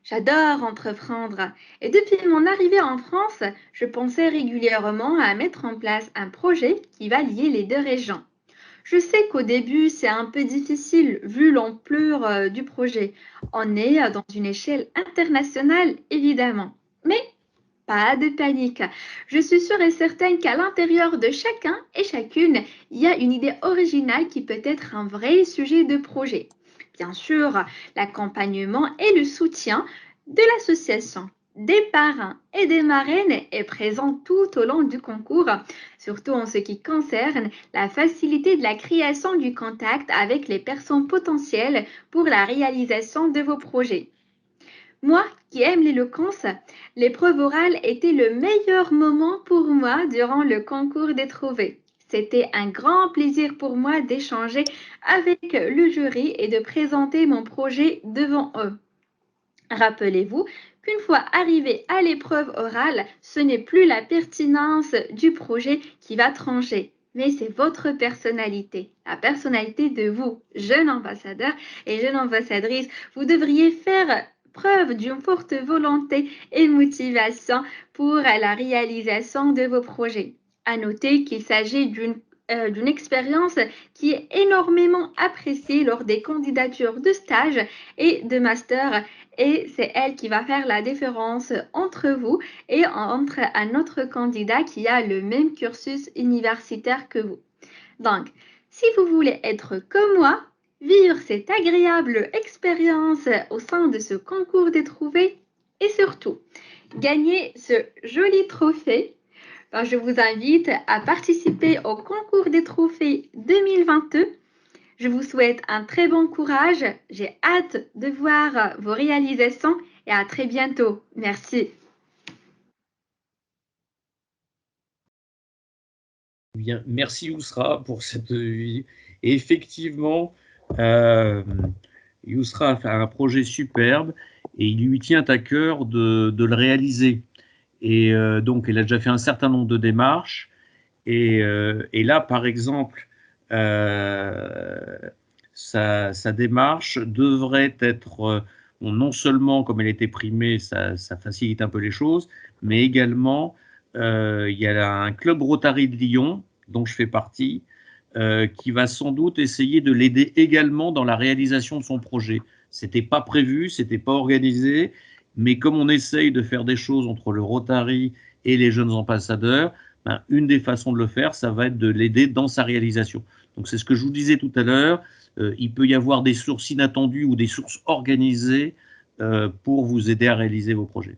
J'adore entreprendre et depuis mon arrivée en France, je pensais régulièrement à mettre en place un projet qui va lier les deux régions. Je sais qu'au début, c'est un peu difficile vu l'ampleur du projet. On est dans une échelle internationale, évidemment. Mais pas de panique. Je suis sûre et certaine qu'à l'intérieur de chacun et chacune, il y a une idée originale qui peut être un vrai sujet de projet. Bien sûr, l'accompagnement et le soutien de l'association, des parrains et des marraines est présent tout au long du concours, surtout en ce qui concerne la facilité de la création du contact avec les personnes potentielles pour la réalisation de vos projets. Moi qui aime l'éloquence, l'épreuve orale était le meilleur moment pour moi durant le concours des trophées. C'était un grand plaisir pour moi d'échanger avec le jury et de présenter mon projet devant eux. Rappelez-vous qu'une fois arrivé à l'épreuve orale, ce n'est plus la pertinence du projet qui va trancher, mais c'est votre personnalité, la personnalité de vous, jeune ambassadeur et jeune ambassadrice. Vous devriez faire preuve d'une forte volonté et motivation pour la réalisation de vos projets. À noter qu'il s'agit d'une expérience qui est énormément appréciée lors des candidatures de stage et de master, et c'est elle qui va faire la différence entre vous et entre un autre candidat qui a le même cursus universitaire que vous. Donc, si vous voulez être comme moi, vivre cette agréable expérience au sein de ce concours des trophées et surtout gagner ce joli trophée, je vous invite à participer au concours des trophées 2022. Je vous souhaite un très bon courage. J'ai hâte de voir vos réalisations et à très bientôt. Merci. Bien, merci Yousra pour cette. Et effectivement, Yousra a fait un projet superbe et il lui tient à cœur de le réaliser. Et donc, elle a déjà fait un certain nombre de démarches. Et là, par exemple, sa démarche devrait être, non seulement, comme elle était primée, ça facilite un peu les choses, mais également, il y a un club Rotary de Lyon, dont je fais partie, qui va sans doute essayer de l'aider également dans la réalisation de son projet. Ce n'était pas prévu, ce n'était pas organisé, mais comme on essaye de faire des choses entre le Rotary et les jeunes ambassadeurs, ben, une des façons de le faire, ça va être de l'aider dans sa réalisation. Donc c'est ce que je vous disais tout à l'heure, il peut y avoir des sources inattendues ou des sources organisées pour vous aider à réaliser vos projets.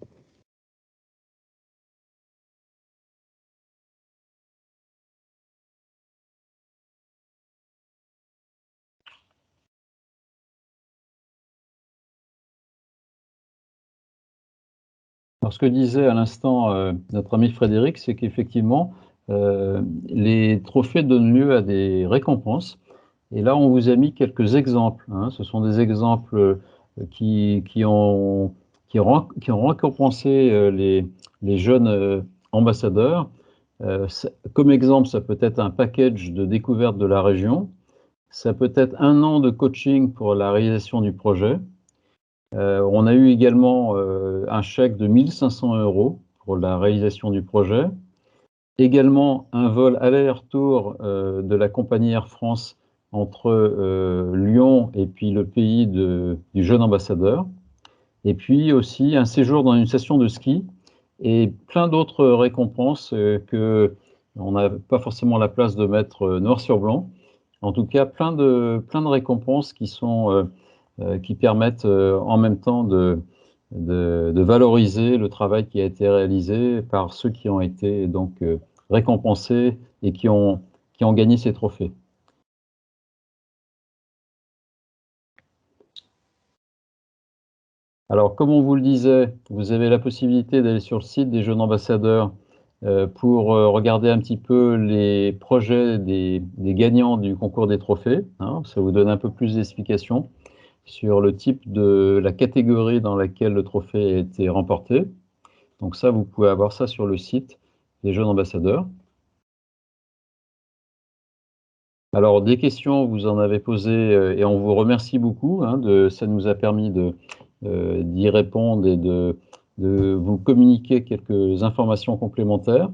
Alors, ce que disait à l'instant notre ami Frédéric, c'est qu'effectivement, les trophées donnent lieu à des récompenses. Et là, on vous a mis quelques exemples. Hein. Ce sont des exemples qui ont récompensé les jeunes ambassadeurs. Comme exemple, ça peut être un package de découverte de la région. Ça peut être 1 an de coaching pour la réalisation du projet. On a eu également un chèque de 1 500 € pour la réalisation du projet. Également un vol aller-retour de la compagnie Air France entre Lyon et puis le pays du jeune ambassadeur. Et puis aussi un séjour dans une station de ski et plein d'autres récompenses que on n'a pas forcément la place de mettre noir sur blanc. En tout cas, plein de récompenses qui permettent en même temps de valoriser le travail qui a été réalisé par ceux qui ont été donc récompensés et qui ont gagné ces trophées. Alors, comme on vous le disait, vous avez la possibilité d'aller sur le site des jeunes ambassadeurs pour regarder un petit peu les projets des gagnants du concours des trophées. Hein, ça vous donne un peu plus d'explications sur le type de la catégorie dans laquelle le trophée a été remporté. Donc ça, vous pouvez avoir ça sur le site des jeunes ambassadeurs. Alors, des questions, vous en avez posé et on vous remercie beaucoup. Hein, ça nous a permis d'y répondre et de vous communiquer quelques informations complémentaires.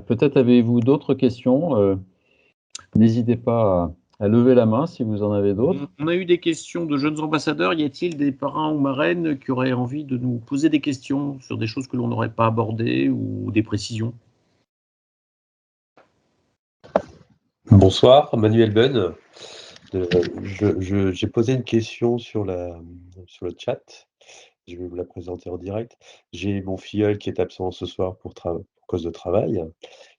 Peut-être avez-vous d'autres questions. N'hésitez pas à lever la main si vous en avez d'autres. On a eu des questions de jeunes ambassadeurs. Y a-t-il des parrains ou marraines qui auraient envie de nous poser des questions sur des choses que l'on n'aurait pas abordées ou des précisions? Bonsoir, Manuel Bunn. J'ai posé une question sur le chat. Je vais vous la présenter en direct. J'ai mon filleul qui est absent ce soir pour cause de travail.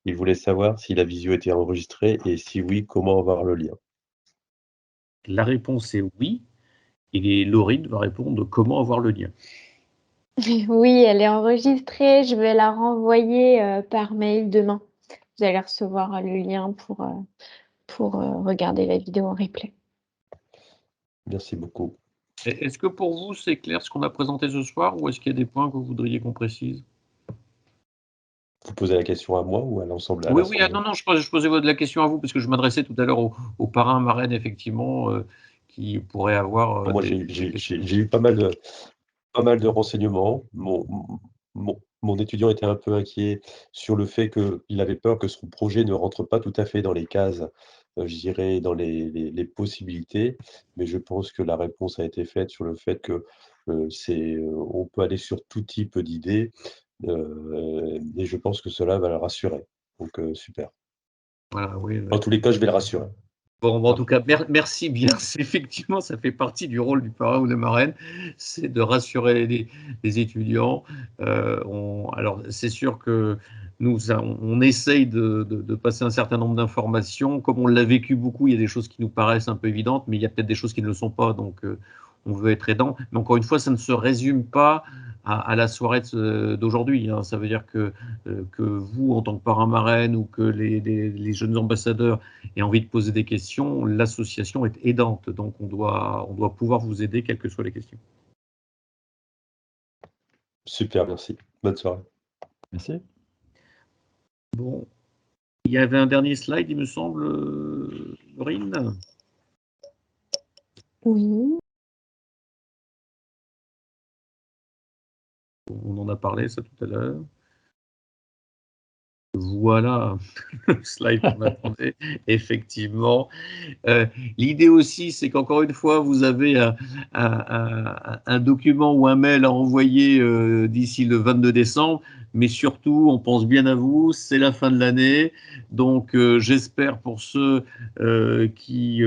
Il voulait savoir si la visio était enregistrée et si oui, comment avoir le lien. La réponse est oui. Et Laurine va répondre comment avoir le lien. Oui, elle est enregistrée. Je vais la renvoyer par mail demain. Vous allez recevoir le lien pour regarder la vidéo en replay. Merci beaucoup. Est-ce que pour vous, c'est clair ce qu'on a présenté ce soir ou est-ce qu'il y a des points que vous voudriez qu'on précise? Vous posez la question à moi ou à l'ensemble? Oui, non, je posais la question à vous parce que je m'adressais tout à l'heure aux parrains, marraines, effectivement, qui pourraient avoir. Moi, j'ai eu pas mal de renseignements. Mon étudiant était un peu inquiet sur le fait qu'il avait peur que son projet ne rentre pas tout à fait dans les cases, je dirais, dans les possibilités. Mais je pense que la réponse a été faite sur le fait que on peut aller sur tout type d'idées. Et je pense que cela va le rassurer. Donc, super. Voilà, oui. En tous les cas, je vais le rassurer. Bon, en tout cas, merci bien. Effectivement, ça fait partie du rôle du parrain ou de la marraine, c'est de rassurer les étudiants. Alors, c'est sûr que nous, on essaye de passer un certain nombre d'informations. Comme on l'a vécu beaucoup, il y a des choses qui nous paraissent un peu évidentes, mais il y a peut-être des choses qui ne le sont pas. Donc, on veut être aidant. Mais encore une fois, ça ne se résume pas à la soirée d'aujourd'hui. Hein. Ça veut dire que vous, en tant que parrain marraine, ou que les jeunes ambassadeurs aient envie de poser des questions, l'association est aidante. Donc, on doit pouvoir vous aider, quelles que soient les questions. Super, merci. Bonne soirée. Merci. Bon. Il y avait un dernier slide, il me semble, Laurine. Oui. On en a parlé, ça, tout à l'heure. Voilà le slide qu'on attendait, effectivement. L'idée aussi, c'est qu'encore une fois, vous avez un document ou un mail à envoyer d'ici le 22 décembre, mais surtout, on pense bien à vous, c'est la fin de l'année, donc j'espère pour ceux qui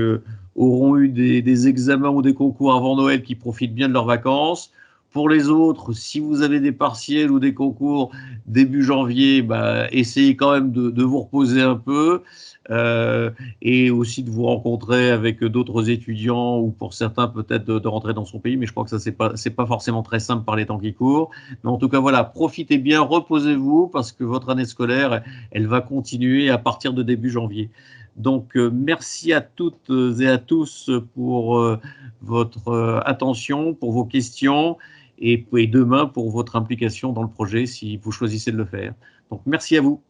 auront eu des examens ou des concours avant Noël, qui profitent bien de leurs vacances. Pour les autres, si vous avez des partiels ou des concours début janvier, essayez quand même de vous reposer un peu et aussi de vous rencontrer avec d'autres étudiants ou pour certains peut-être de rentrer dans son pays, mais je crois que ça, c'est pas forcément très simple par les temps qui courent. Mais en tout cas, voilà, profitez bien, reposez-vous parce que votre année scolaire, elle va continuer à partir de début janvier. Donc, merci à toutes et à tous pour votre attention, pour vos questions et demain pour votre implication dans le projet si vous choisissez de le faire. Donc, merci à vous.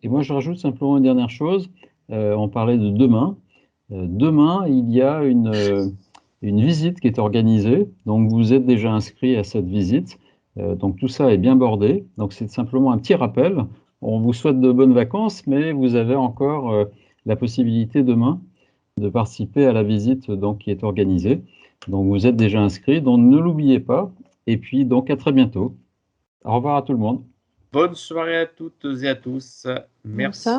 Et moi, je rajoute simplement une dernière chose. On parlait de demain. Demain, il y a une visite qui est organisée. Donc, vous êtes déjà inscrit à cette visite. Donc, tout ça est bien bordé. Donc, c'est simplement un petit rappel. On vous souhaite de bonnes vacances, mais vous avez encore la possibilité demain de participer à la visite donc, qui est organisée. Donc, vous êtes déjà inscrit. Donc, ne l'oubliez pas. Et puis, donc, à très bientôt. Au revoir à tout le monde. Bonne soirée à toutes et à tous. Merci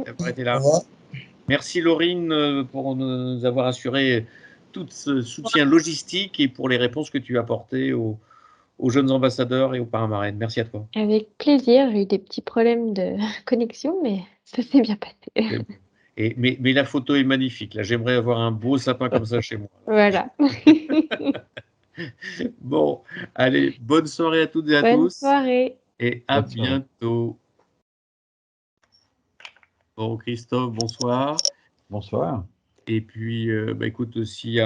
d'avoir été là. Merci Laurine pour nous avoir assuré tout ce soutien logistique et pour les réponses que tu as apportées aux jeunes ambassadeurs et aux parrains marraines. Merci à toi. Avec plaisir. J'ai eu des petits problèmes de connexion, mais ça s'est bien passé. Mais la photo est magnifique. Là, j'aimerais avoir un beau sapin comme ça chez moi. Voilà. Bon, allez, bonne soirée à toutes et à tous. Bonne soirée. Et à bientôt. Bon, Christophe, bonsoir. Bonsoir. Et puis, écoute, s'il y a